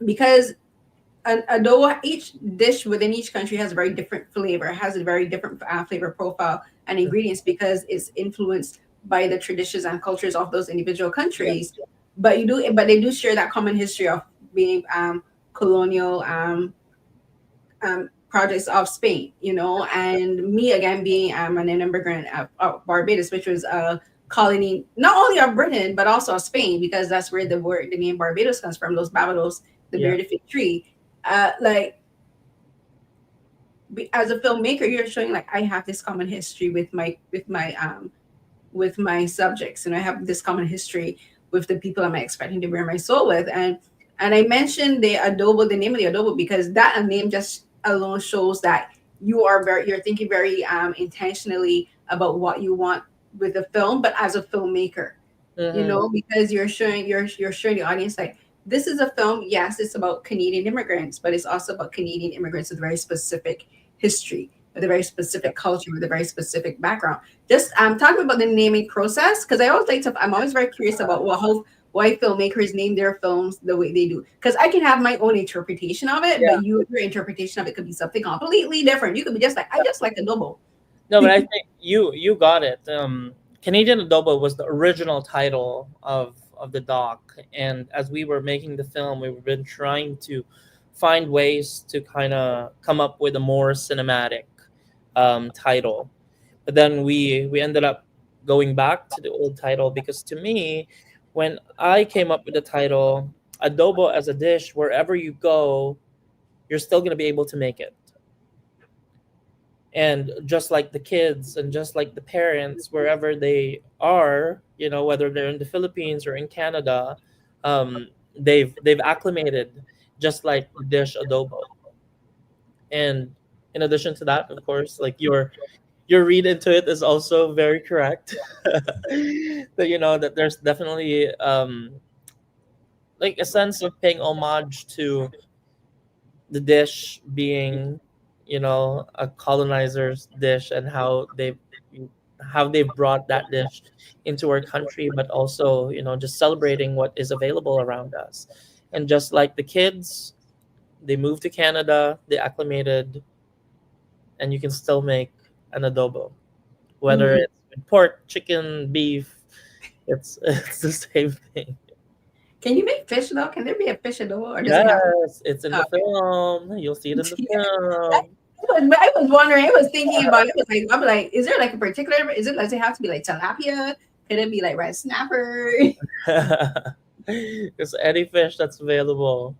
because adobo, each dish within each country has a very different flavor, has a very different flavor profile and mm, ingredients, because it's influenced by the traditions and cultures of those individual yeah, countries. But they do share that common history of being colonial projects of Spain, and me again being an immigrant of Barbados, which was a colony, not only of Britain but also of Spain, because that's where the name Barbados comes from. Those Barbados, the Yeah. bearded fig tree. Like as a filmmaker, you're showing like I have this common history with my subjects, and I have this common history with the people I'm expecting to bear my soul with. And I mentioned the adobo, the name of the adobo, because that name just alone shows that you're thinking very intentionally about what you want with the film, but as a filmmaker, Mm-hmm. because you're showing the audience like this is a film. Yes, it's about Canadian immigrants, but it's also about Canadian immigrants with very specific history, with a very Yeah. specific culture, with a very specific background. Just talking about the naming process, because I'm always very curious about why filmmakers name their films the way they do. Because I can have my own interpretation of it, Yeah. but your interpretation of it could be something completely different. You could be just like, I just like adobo. No, but I think you got it. Canadian Adobo was the original title of the doc, and as we were making the film, we've been trying to find ways to kind of come up with a more cinematic title. But then we ended up going back to the old title because to me, when I came up with the title, adobo as a dish, wherever you go, you're still gonna be able to make it. And just like the kids and just like the parents wherever they are, whether they're in the Philippines or in Canada, they've acclimated just like the dish adobo. And in addition to that, of course, like your read into it is also very correct. That that there's definitely like a sense of paying homage to the dish being a colonizer's dish, and how they've brought that dish into our country, but also just celebrating what is available around us. And just like the kids, they moved to Canada, they acclimated, and you can still make an adobo, whether Mhm. it's with pork, chicken, beef. It's it's the same thing. Can you make fish though? Can there be a fish adobo, or does it have? Yes, it's in the film. You'll see it in the film. I was wondering. I was thinking about it. Like, I'm like, is there like a particular? Is it does it have to be like tilapia? Could it be like red snapper? It's any fish that's available.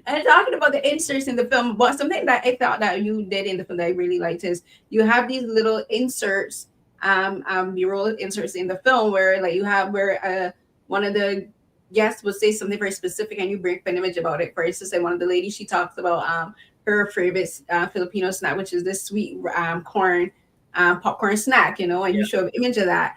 And talking about the inserts in the film, but something that I thought that you did in the film that I really liked is you have these little inserts, B-roll inserts in the film where like you have where one of the guests would say something very specific and you bring up an image about it. For instance, like one of the ladies, she talks about her favorite Filipino snack, which is this sweet corn popcorn snack, and you Yeah. show an image of that.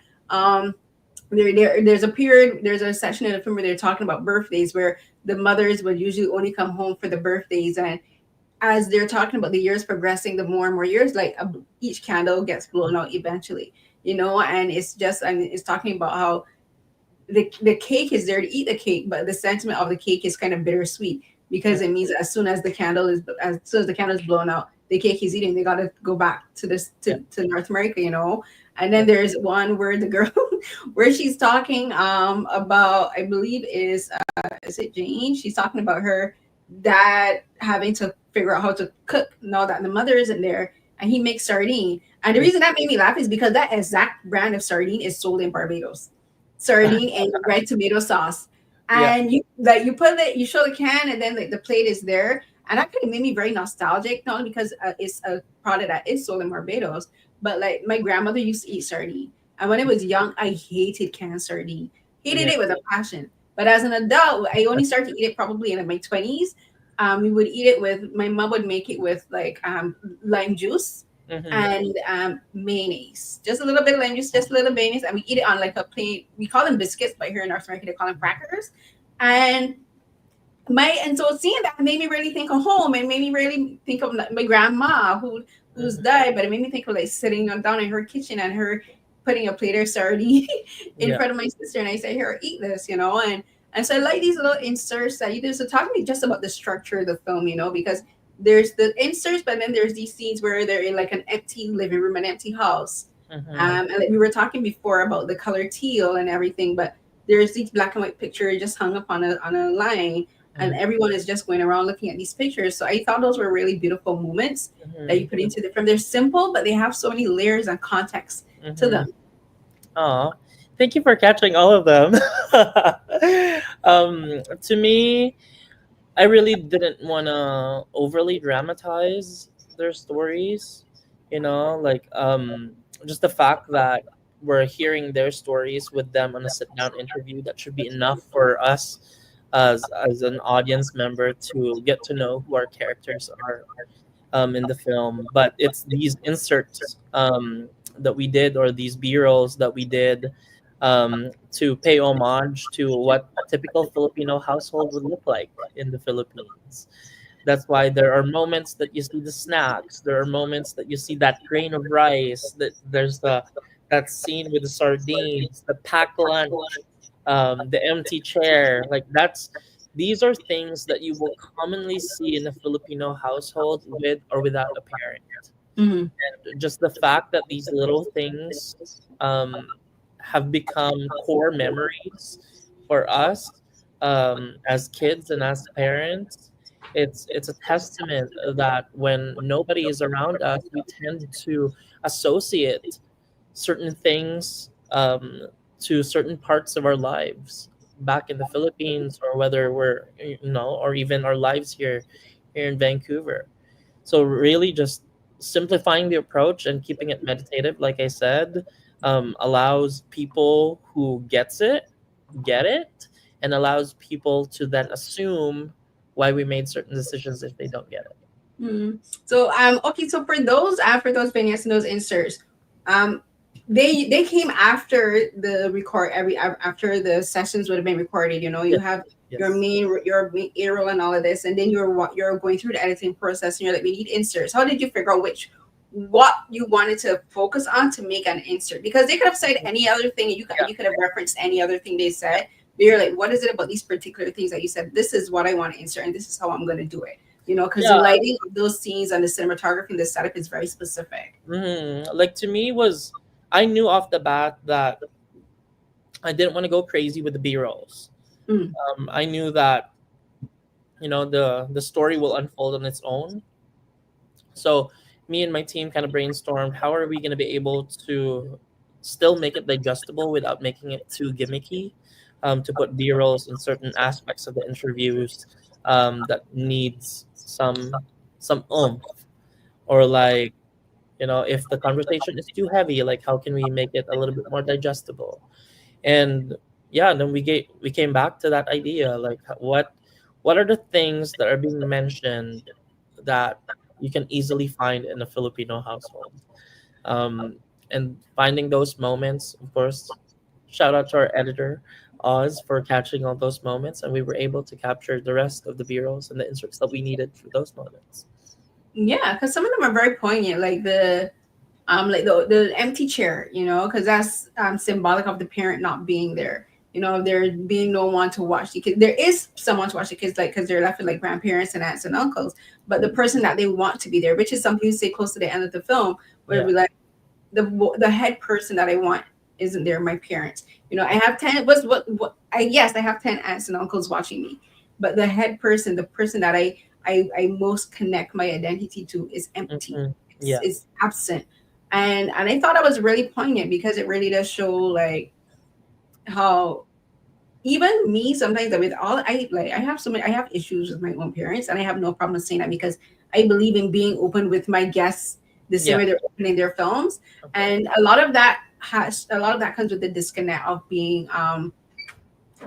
There's a section in the film where they're talking about birthdays where the mothers would usually only come home for the birthdays, and as they're talking about the years progressing, the more and more years, like each candle gets blown out eventually, and it's talking about how the cake is there to eat the cake, but the sentiment of the cake is kind of bittersweet because it means as soon as the candle is blown out, the cake he's eating, they gotta go back to this Yeah. to North America. And Yeah. then there's one where the girl where she's talking about, I believe is it Jane? She's talking about her dad having to figure out how to cook now that the mother isn't there, and he makes sardine. And the Mm. reason that made me laugh is because that exact brand of sardine is sold in Barbados, sardine and red tomato sauce. Yeah. And you show the can, and then like the plate is there, and that kind of made me very nostalgic, not only because it's a product that is sold in Barbados, but like my grandmother used to eat sardine, and when I was young, I hated canned sardine, hated Yeah. it with a passion. But as an adult, I only started to eat it probably in my 20s. We would eat it with my mom would make it with like lime juice Hmm. and mayonnaise. Just a little bit of lime juice, just a little mayonnaise, and we eat it on like a plain. We call them biscuits, but here in North America they call them crackers. And so seeing that made me really think of home, and made me really think of like, my grandma who's Hmm. died, but it made me think of like sitting down in her kitchen and her putting a plate of sardine in Yeah. front of my sister, and I said, "Here, eat this," and so I like these little inserts that you do. So talk to me just about the structure of the film, because there's the inserts, but then there's these scenes where they're in like an empty living room, an empty house. Hmm. And like we were talking before about the color teal and everything, but there's these black and white pictures just hung up on a line, and Hmm. everyone is just going around looking at these pictures. So I thought those were really beautiful moments that Hmm. you put into the film. They're simple, but they have so many layers and context to Hmm. them. Aw, thank you for catching all of them. To me, I really didn't want to overly dramatize their stories, like just the fact that we're hearing their stories with them on a sit down interview, that should be enough for us as an audience member to get to know who our characters are in the film. But it's these inserts that we did, or these b-rolls that we did, to pay homage to what a typical Filipino household would look like in the Philippines. That's why there are moments that you see the snacks. There are moments that you see that grain of rice. That there's the that scene with the sardines, the packed lunch, the empty chair. Like that's these are things that you will commonly see in a Filipino household with or without a parent. Mm-hmm. Just the fact that these little things um, have become core memories for us as kids and as parents, it's a testament that when nobody is around us, we tend to associate certain things to certain parts of our lives back in the Philippines, or whether we're or even our lives here in Vancouver. So really, just simplifying the approach and keeping it meditative, like I said, allows people who get it, and allows people to then assume why we made certain decisions if they don't get it. Mm. So okay, so for those vignettes and those inserts, um they came after the record after the sessions would have been recorded. You Yes, have yes. your main A-roll and all of this, and then you're going through the editing process, and you're like, we need inserts. How did you figure out what you wanted to focus on to make an insert? Because they could have said any other thing, and Yeah. you could have referenced any other thing they said, but you're like, what is it about these particular things that you said, this is what I want to insert and this is how I'm going to do it? Because the Yeah. lighting of those scenes and the cinematography and the setup is very specific. Like to me was, I knew off the bat that I didn't want to go crazy with the B rolls. Mm. I knew that the story will unfold on its own. So me and my team kind of brainstormed, how are we going to be able to still make it digestible without making it too gimmicky, to put b-rolls in certain aspects of the interviews that needs some oomph, or like, if the conversation is too heavy, like how can we make it a little bit more digestible? And yeah, then we came back to that idea, like what are the things that are being mentioned that you can easily find in a Filipino household, and finding those moments, of course. Shout out to our editor Oz for catching all those moments, and we were able to capture the rest of the b-rolls and the inserts that we needed for those moments. Yeah, because some of them are very poignant, like the empty chair, because that's symbolic of the parent not being there. There being no one to watch the kids. There is someone to watch the kids, like because they're left with like grandparents and aunts and uncles. But the person that they want to be there, which is something you say close to the end of the film, where Yeah. we like the head person that I want isn't there. My parents. I have 10. What? I have 10 aunts and uncles watching me, but the head person, the person that I most connect my identity to, is empty. Hmm. It's, Yeah. it's absent, and I thought that was really poignant because it really does show like how even me sometimes, with all I have so many, I have issues with my own parents, and I have no problem saying that because I believe in being open with my guests the same Yeah. way they're opening their films. Of course. And a lot of that comes with the disconnect of being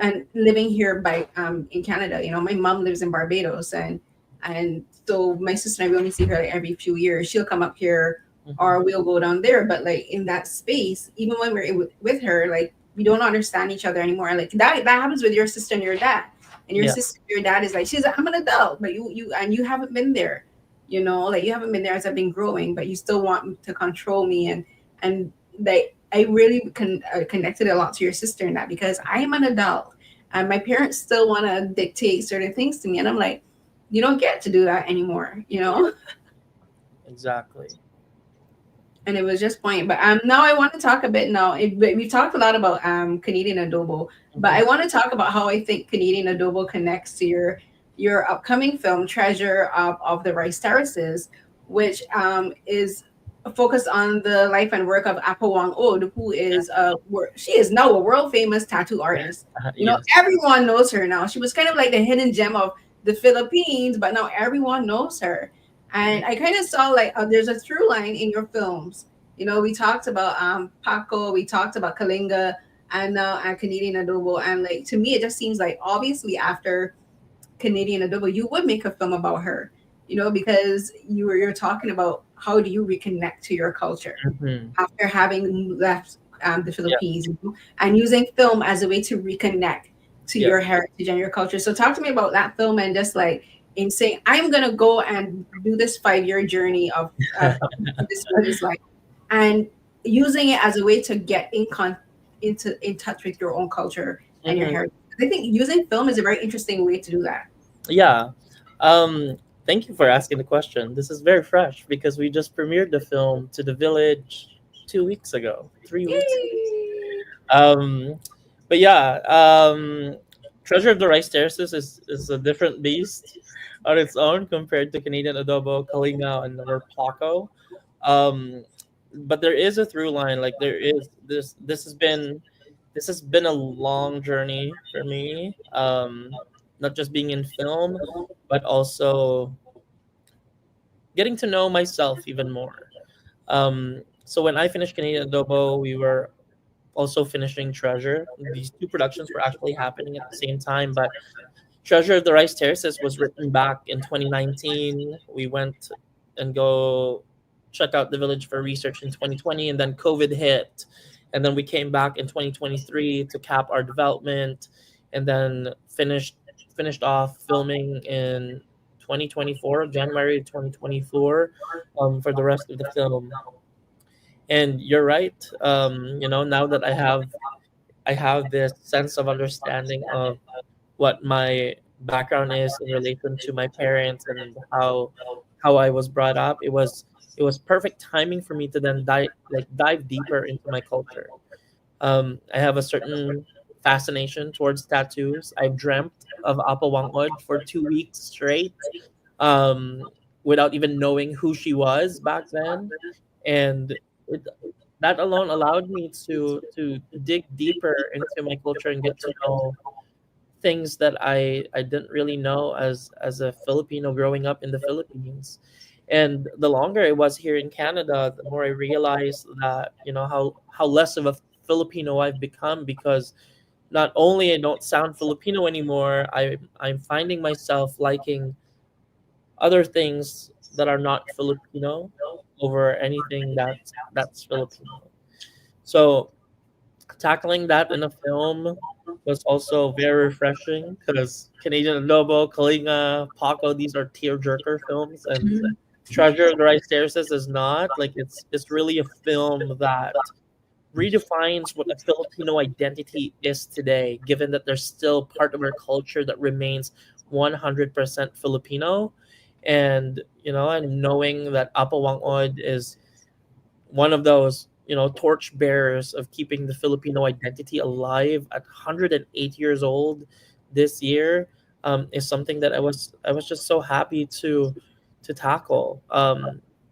and living here by in Canada. My mom lives in Barbados, and so my sister and I, we only see her like every few years. She'll come up here Hmm. or we'll go down there. But like in that space, even when we're with her, like we don't understand each other anymore. Like that happens with your sister and your dad. And your Yeah. sister, your dad is like, she's like, I'm an adult, but you haven't been there. Like you haven't been there as I've been growing, but you still want to control me. And like I really connected a lot to your sister in that because I am an adult and my parents still want to dictate certain things to me. And I'm like, you don't get to do that anymore. Exactly. And it was just point. But now I want to talk a bit now. We've talked a lot about Canadian adobo, but Hmm. I want to talk about how I think Canadian adobo connects to your upcoming film Treasure of the Rice Terraces, which is focus on the life and work of Apawang Od, who is she is now a world famous tattoo artist. You know, Yes. everyone knows her now. She was kind of like the hidden gem of the Philippines, but now everyone knows her. And I kind of saw like there's a through line in your films. You know, we talked about Paco, we talked about Kalinga, and now Canadian Adobo. And like to me, it just seems like obviously after Canadian Adobo, you would make a film about her, you know, because you're talking about how do you reconnect to your culture Mhm. after having left the Yeah. Philippines, you know, and using film as a way to reconnect to Yeah. your heritage and your culture. So talk to me about that film and just like in saying, I'm gonna go and do this 5 year journey of this woman's life and using it as a way to get in touch with your own culture and your Mhm. heritage. I think using film is a very interesting way to do that. Yeah. Um, Thank you for asking the question. This is very fresh because we just premiered the film to the village 2 weeks ago, 3 weeks. Yay! Um, but yeah, Treasure of the Rice Terraces is a different beast on its own compared to Canadian Adobo, Kalinga, and or Paco. Um, but there is a through line. Like there is this. This has been a long journey for me. Not just being in film, but also getting to know myself even more. So when I finished Canadian Adobo, we were also finishing Treasure. These two productions were actually happening at the same time, but Treasure of the Rice Terraces was written back in 2019. We went and go check out the village for research in 2020, and then COVID hit, and then we came back in 2023 to cap our development, and then finished off filming in 2024, January 2024, for the rest of the film. And you're right. Now that I have this sense of understanding of what my background is in relation to my parents and how I was brought up. It was perfect timing for me to then dive deeper into my culture. I have a certain fascination towards tattoos. I dreamt of Apa Wangod for 2 weeks straight, um, without even knowing who she was back then, and it, that alone allowed me to dig deeper into my culture and get to know things that I didn't really know as a Filipino growing up in the Philippines. And the longer I was here in Canada, the more I realized that how less of a Filipino I've become, because not only I don't sound Filipino anymore, I'm finding myself liking other things that are not Filipino over anything that's Filipino. So tackling that in a film was also very refreshing because Canadian Adobo, Kalinga, Paco, these are tearjerker films, and Mhm. Treasure of the Rice Terraces is not. Like it's really a film that redefines what a Filipino identity is today, given that there's still part of our culture that remains 100% Filipino. And knowing that Apawang Od is one of those torch bearers of keeping the Filipino identity alive at 108 years old this year, is something that I was just so happy to tackle.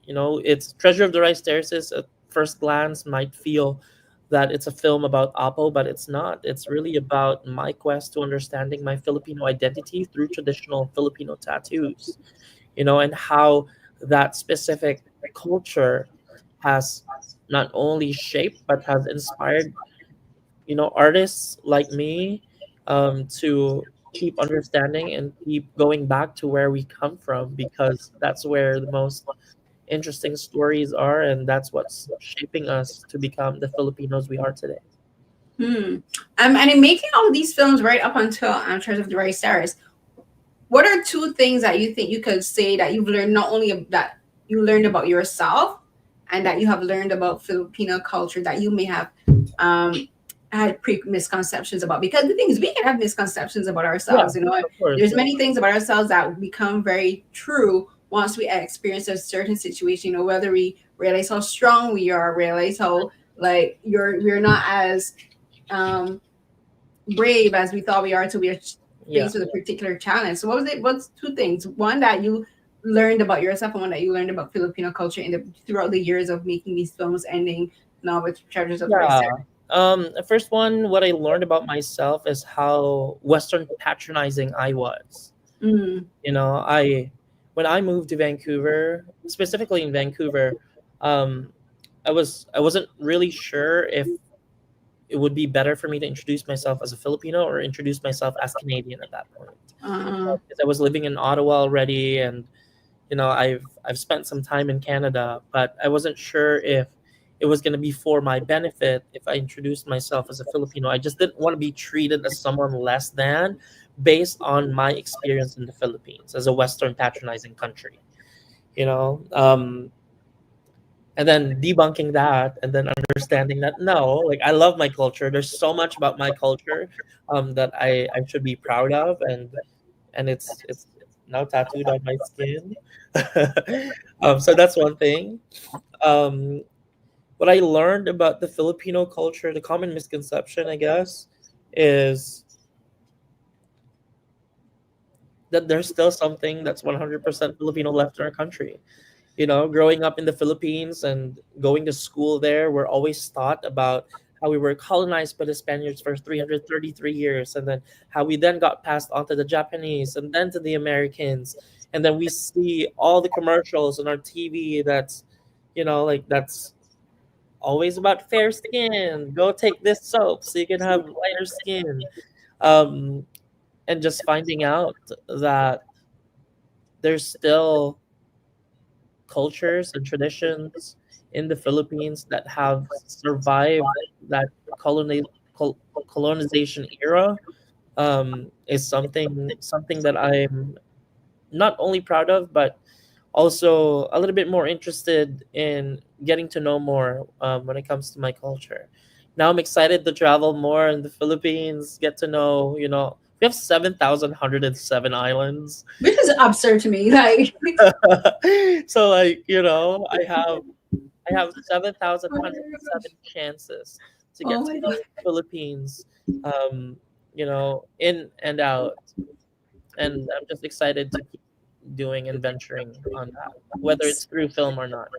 It's Treasure of the Rice Terraces. At first glance, might feel that it's a film about Apo, but it's not. It's really about my quest to understanding my Filipino identity through traditional Filipino tattoos, and how that specific culture has not only shaped but has inspired artists like me, to keep understanding and keep going back to where we come from, because that's where the most interesting stories are, and that's what's shaping us to become the Filipinos we are today. Hmm. And in making all these films right up until Treasure of the Right Stars, what are two things that you think you could say that you've learned not only that you learned about yourself and that you have learned about Filipino culture that you may have um, had pre misconceptions about? Because the thing is, we can have misconceptions about Yeah, ourselves. You know, of course. there's many things about ourselves that become very true once we experience a certain situation. You know, whether we realize how strong we are, realize how like we're not as um, brave as we thought we are until we are Yeah. faced with a particular challenge. So what was it? What's two things? One that you learned about yourself and what that you learned about Filipino culture throughout the years of making these films, ending now with Treasures of the Rice Yeah. The first one, what I learned about myself is how Western patronizing I was. Mm, You know, when I moved to Vancouver, specifically in Vancouver, um, I wasn't really sure if it would be better for me to introduce myself as a Filipino or introduce myself as Canadian at that point. uh, Because I was living in Ottawa already, and I've spent some time in Canada, but I wasn't sure if it was going to be for my benefit if I introduced myself as a Filipino. I just didn't want to be treated as someone less than based on my experience in the Philippines as a Western patronizing country. You know, and then debunking that, and then understanding that no, like I love my culture. There's so much about my culture that I should be proud of, and it's now tattooed on my skin. So that's one thing. Um, what I learned about the Filipino culture, the common misconception, I guess, is that there's still something that's 100% Filipino left in our country. You know, growing up in the Philippines and going to school there, we're always taught about how we were colonized by the Spaniards for 333 years, and then how we then got passed on to the Japanese and then to the Americans. And then we see all the commercials on our TV that's, like that's always about fair skin. Go take this soap so you can have lighter skin. Um, and just finding out that there's still cultures and traditions in the Philippines that have survived that coloni- col- colonization era is something that I'm not only proud of, but also a little bit more interested in getting to know more when it comes to my culture. Now I'm excited to travel more in the Philippines, get to know, we have 7,107 islands. which is absurd to me. Like, So like, I have 7,107 chances to get oh to my know god. the Philippines, um, in and out. And I'm just excited to keep doing and venturing on that, whether it's through film or not.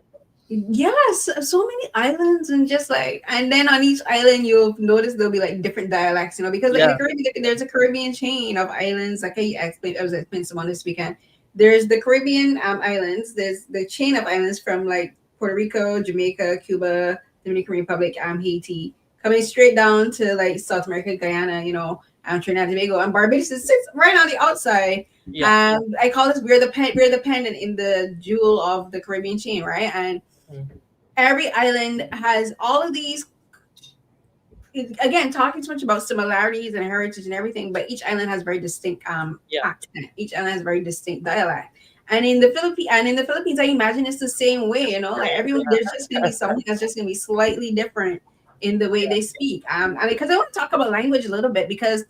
Yes, so many islands, and just like, and then on each island you'll notice there'll be like different dialects, because like in the Yeah, Caribbean there's a Caribbean chain of islands. Like I was explaining someone this weekend. There's the Caribbean islands. There's the chain of islands from like Puerto Rico, Jamaica, Cuba, Dominican Republic, Haiti, coming straight down to like South America, Guyana, Trinidad and Tobago, and Barbados sits right on the outside. yeah. I call this we're the pendant in the jewel of the Caribbean chain, right? And Mhm. every island has all of these, again, talking so much about similarities and heritage and everything, but each island has very distinct Yeah. accent. Each island has very distinct dialect. And in the Philippines, I imagine it's the same way, like everyone, there's just gonna be something that's just gonna be slightly different in the way they speak. Because I want to talk about language a little bit, because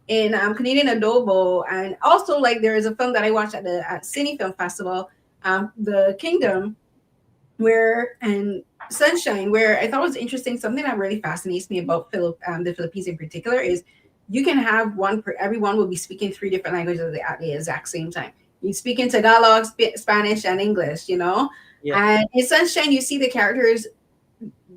in Canadian Adobo, and also like there is a film that I watched at Cine Film Festival, The Kingdom, where and Sunshine, where I thought was interesting. Something that really fascinates me about the Philippines in particular is you can have everyone will be speaking three different languages at the exact same time. You speak in Tagalog, Spanish, and English. Yeah. And in Sunshine, you see the characters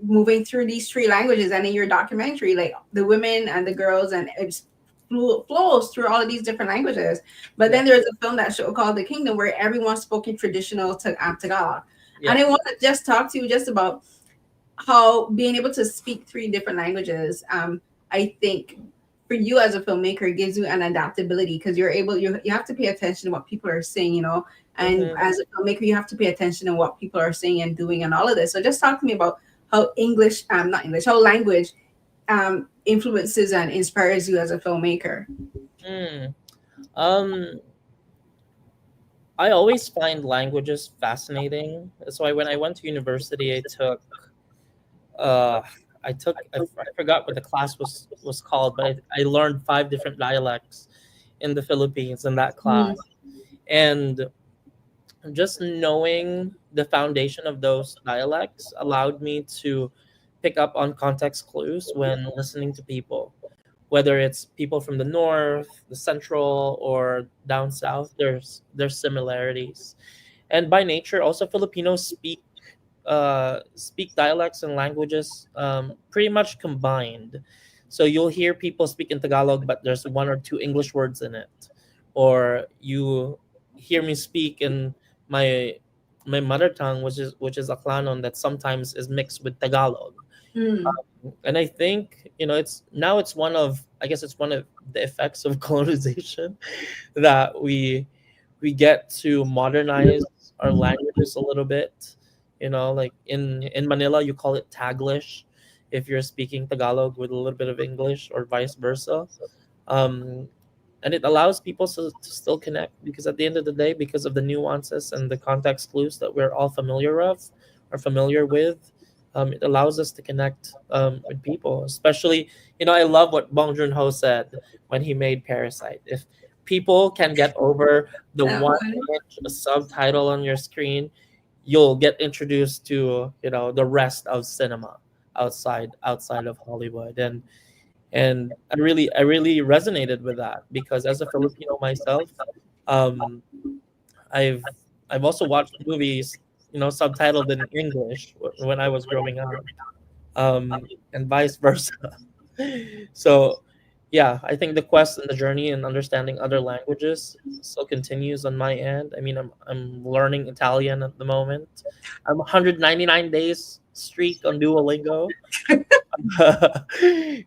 moving through these three languages, and in your documentary, like the women and the girls, and it flows through all of these different languages. But Yeah. then there's a film that show called The Kingdom, where everyone spoke in traditional Tagalog. And Yeah. I want to just talk to you just about how being able to speak three different languages, I think for you as a filmmaker gives you an adaptability, because you have to pay attention to what people are saying, and Hmm. as a filmmaker you have to pay attention to what people are saying and doing and all of this. So just talk to me about how not English, how language influences and inspires you as a filmmaker. Mm. Um, I always find languages fascinating. That's why when I went to university, uh, I forgot what the class was called, but I learned 5 different dialects in the Philippines in that Mm, class, and just knowing the foundation of those dialects allowed me to pick up on context clues when listening to people. whether it's people from the north, the central, or down south. There's similarities, and by nature, also Filipinos speak dialects and languages pretty much combined. So you'll hear people speak in Tagalog, but there's one or two English words in it, or you hear me speak in my my mother tongue, which is Aklanon, that sometimes is mixed with Tagalog. Mm. And I think it's one of, I guess it's one of the effects of colonization, that we get to modernize our languages a little bit. Like in Manila, you call it Taglish if you're speaking Tagalog with a little bit of English, or vice versa. Um, and it allows people to still connect, because at the end of the day, because of the nuances and the context clues that we're all familiar with, it allows us to connect with people. Especially, I love what Bong Joon-ho said when he made Parasite. If people can get over the That one one. image, a subtitle on your screen, you'll get introduced to the rest of cinema outside of Hollywood. And I really resonated with that, because as a Filipino myself, um, I've I've also watched movies, subtitled in English when I was growing up, and vice versa. So, yeah, I think the quest and the journey and understanding other languages still continues on my end. I mean, I'm learning Italian at the moment. I'm 199 days streak on Duolingo.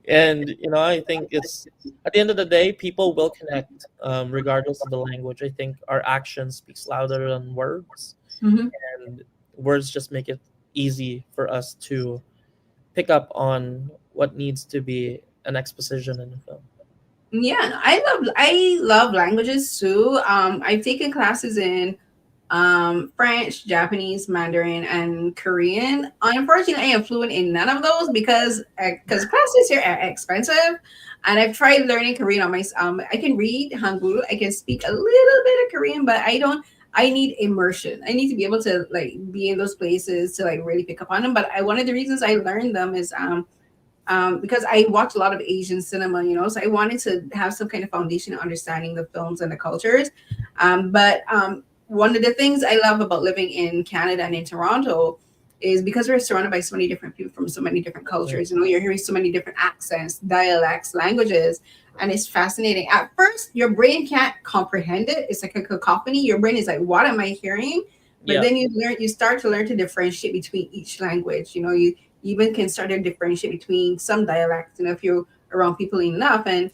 And I think it's, at the end of the day, people will connect, regardless of the language. I think our action speaks louder than words, Hmm. and words just make it easy for us to pick up on what needs to be an exposition in the film. Yeah, no, I love languages too. I've taken classes in French, Japanese, Mandarin, and Korean. Unfortunately, I am fluent in none of those because classes here are expensive. And I've tried learning Korean on my. I can read Hangul. I can speak a little bit of Korean, but I don't. I need immersion. I need to be able to like be in those places to like really pick up on them. But one of the reasons I learned them is because I watch a lot of Asian cinema, so I wanted to have some kind of foundation of understanding the films and the cultures. But one of the things I love about living in Canada and in Toronto is because we're surrounded by so many different people from so many different cultures. You're hearing so many different accents, dialects, languages, and it's fascinating. At first, your brain can't comprehend it. It's like a cacophony. Your brain is like, "What am I hearing?" But Yeah, then you start to learn to differentiate between each language. You even can start to differentiate between some dialects, if you're around people enough. And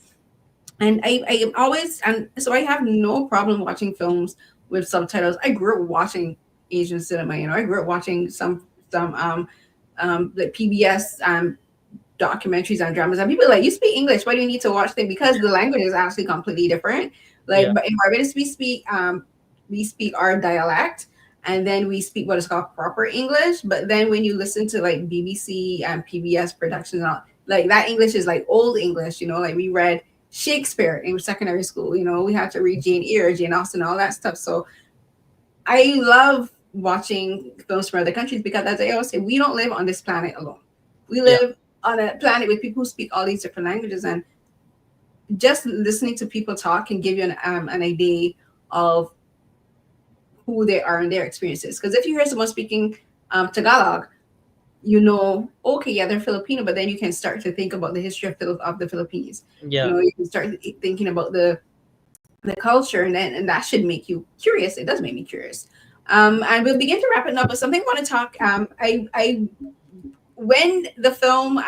I am always, and so I have no problem watching films with subtitles. I grew up watching Asian cinema. I grew up watching some like PBS documentaries and dramas, and people are like, "You speak English, why do you need to watch them?" Because the language is actually completely different. yeah, Like, but in Barbados we speak our dialect, and then we speak what is called proper English. But then when you listen to like BBC and PBS productions, like that English is like old English. Like we read Shakespeare in secondary school. We had to read Jane Eyre, Jane Austen, all that stuff. So I love watching films from other countries because, as I always say, we don't live on this planet alone. We yeah, live on a planet with people who speak all these different languages, and just listening to people talk can give you an idea of who they are and their experiences. Because if you hear someone speaking Tagalog, okay, yeah, they're Filipino, but then you can start to think about the history of the Philippines. yeah, You can start thinking about the culture, and that should make you curious. It does make me curious. And we'll begin to wrap it up with something I want to talk. I when the film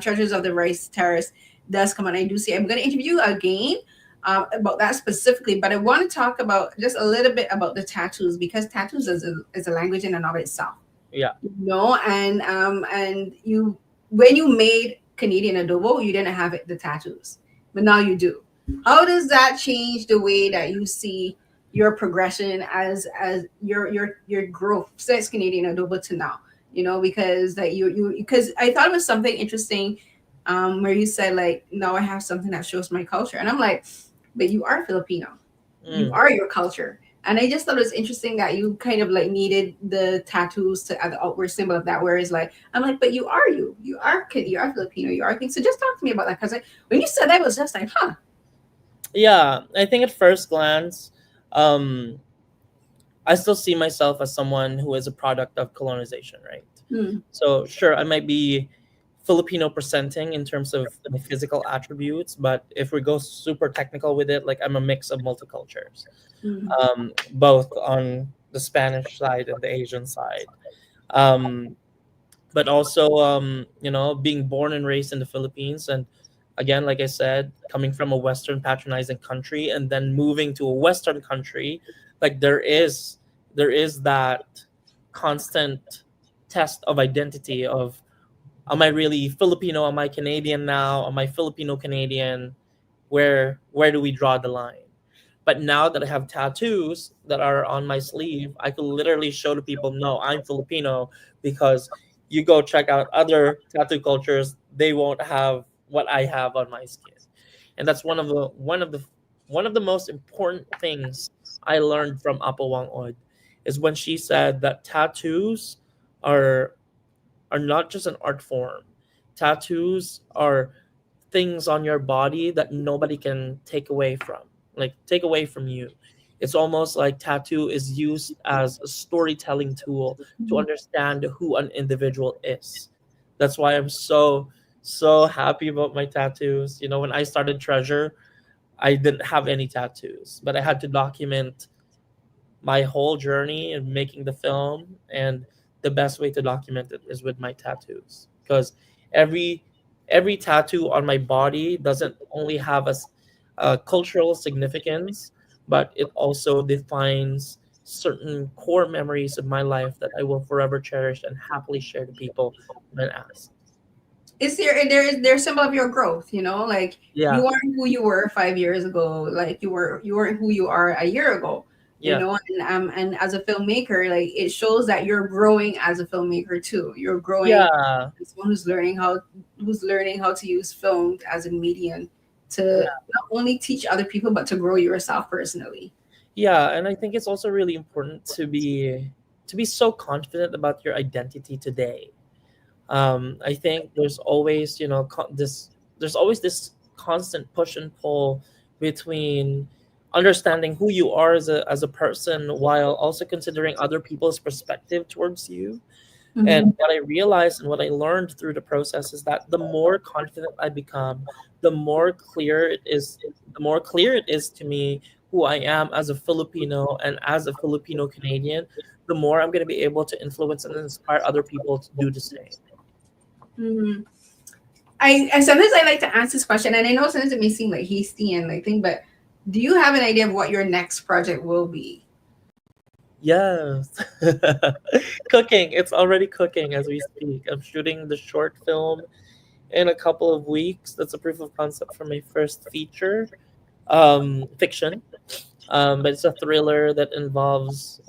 Treasures of the Rice Terrace does come on, I do see I'm going to interview again about that specifically, but I want to talk about just a little bit about the tattoos because tattoos is a language in and of itself. yeah. And you when you made Canadian adobo, you didn't have the tattoos, but now you do. How does that change the way that you see your progression as your growth since Canadian adobo to now? Because that you because I thought it was something interesting, where you said like, now I have something that shows my culture, and I'm like, but you are Filipino, you Mm, are your culture. And I just thought it was interesting that you kind of like needed the tattoos to add the outward symbol of that. Whereas like I'm like, but you are you are Filipino, you are things. So just talk to me about that because like, when you said that, it was just like, huh. Yeah, I think at first glance, um, I still see myself as someone who is a product of colonization, right? Hmm. So sure, I might be Filipino presenting in terms of my physical attributes, but if we go super technical with it, like I'm a mix of multicultures, Hmm. both on the Spanish side and the Asian side. Um, but also being born and raised in the Philippines, and again, like I said, coming from a Western patronizing country and then moving to a Western country, like there is that constant test of identity of, am I really Filipino, am I Canadian now, am I Filipino Canadian, where do we draw the line? But now that I have tattoos that are on my sleeve, I could literally show to people, no, I'm Filipino, because you go check out other tattoo cultures, they won't have what I have on my skin. And that's one of the most important things I learned from Apo Wang Od, is when she said that tattoos are are not just an art form. Tattoos are things on your body that nobody can take away from you. It's almost like tattoo is used as a storytelling tool to understand who an individual is. That's why I'm so happy about my tattoos. When I started Treasure, I didn't have any tattoos, but I had to document my whole journey in making the film, and the best way to document it is with my tattoos, because every every tattoo on my body doesn't only have a cultural significance, but it also defines certain core memories of my life that I will forever cherish and happily share to people when asked. Is there's symbol of your growth, you know, like Yeah, you aren't who you were 5 years ago, like you weren't who you are a year ago, you yeah, know. And as a filmmaker, like it shows that you're growing as a filmmaker too. You're growing yeah, as someone who's learning how to use film as a medium to not only teach other people but to grow yourself personally. yeah. And I think it's also really important to be so confident about your identity today. I think there's always this constant push and pull between understanding who you are as a person, while also considering other people's perspective towards you. And Hmm. what I realized and what I learned through the process is that the more confident I become, the more clear it is to me who I am as a Filipino and as a Filipino Canadian, the more I'm going to be able to influence and inspire other people to do the same. Hmm. I sometimes I like to ask this question, and I know sometimes it may seem like hasty and like thing, but do you have an idea of what your next project will be? Yes. Cooking. It's already cooking as we speak. I'm shooting the short film in a couple of weeks. That's a proof of concept for my first feature, fiction. But it's a thriller that involves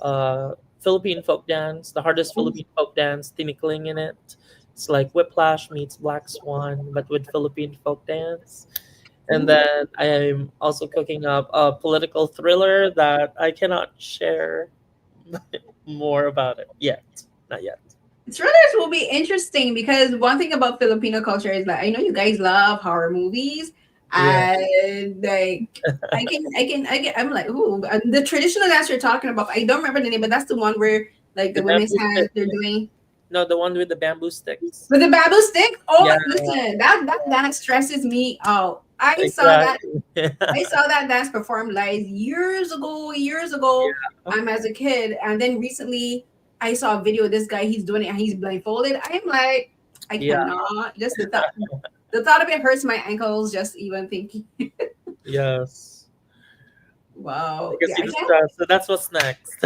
Philippine folk dance, the hardest Philippine folk dance, tinikling in it. It's like Whiplash meets Black Swan, but with Philippine folk dance. And Ooh. then I'm also cooking up a political thriller that I cannot share more about it yet. Not yet. Thrillers will be interesting because one thing about Filipino culture is that I know you guys love horror movies, Yeah. and like I'm like, ooh, the traditional dance you're talking about. I don't remember the name, but that's the one where like The the women's bamboo hands stick. they're doing No, the one with the bamboo sticks. with the bamboo stick. Oh Yeah, my, listen, that dance stresses me out. exactly. I saw that dance performed live years ago, as a kid, and then recently I saw a video of this guy. He's doing it and he's blindfolded. I'm like, I Yeah, cannot. Just the thought of it hurts my ankles. Just even thinking. yes. Wow. Because Yeah, you I just can't. so that's what's next.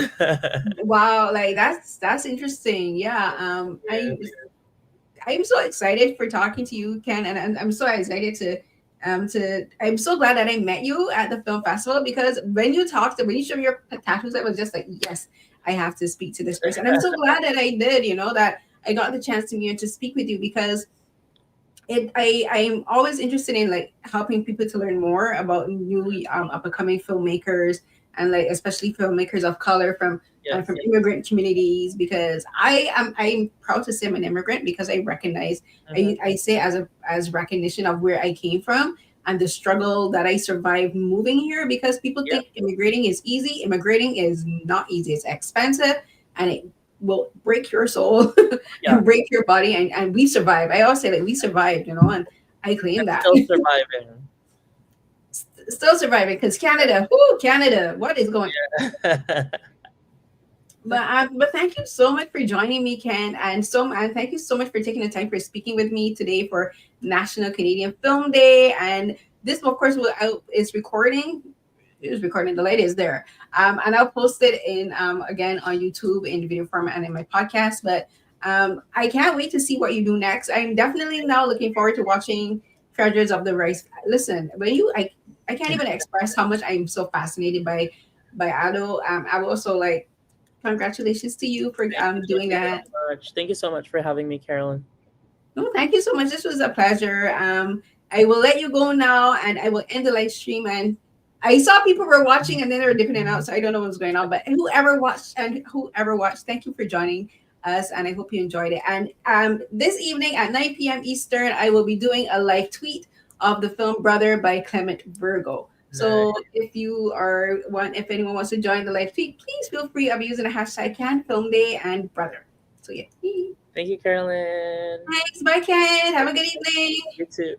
Wow. Like that's interesting. Yeah. I'm so excited for talking to you, Ken, and I'm so excited to I'm so glad that I met you at the film festival because when you showed me your tattoos, I was just like, yes, I have to speak to this person. I'm so glad that I did, you know, that I got the chance to meet and to speak with you because I'm always interested in like helping people to learn more about new up and coming filmmakers and like especially filmmakers of color from Yes. immigrant communities, because I'm proud to say I'm an immigrant, because I recognize, Mm-hmm. I say as recognition of where I came from and the struggle that I survived moving here, because people Yep. think immigrating is easy. Immigrating is not easy. It's expensive, and it will break your soul Yeah. and break your body, and we survive. I always say that we survived, and I claim And that. still surviving. Still surviving, because Canada, whoo, Canada, what is going? But thank you so much for joining me, Ken, and thank you so much for taking the time for speaking with me today for National Canadian Film Day. And this, of course, will out is recording. It is recording. The light is there, and I'll post it in again on YouTube in video format and in my podcast. But I can't wait to see what you do next. I'm definitely now looking forward to watching Treasures of the Rice. Listen, when I can't even express how much I'm so fascinated by Ado. I'm also like, congratulations to you for doing Thank you so that. much. Thank you so much for having me, Carolyn. No, thank you so much. This was a pleasure. I will let you go now, and I will end the live stream. And I saw people were watching, and then they were dipping in and out, so I don't know what's going on. But whoever watched, thank you for joining us, and I hope you enjoyed it. And this evening at 9 p.m. Eastern, I will be doing a live tweet of the film Brother by Clement Virgo. Nice. So if anyone wants to join the live tweet, please feel free. I'll be using the hashtag #CanFilmDay and Brother. So yeah. Thank you, Carolyn. Thanks. Bye, Ken. Have a good evening. You too.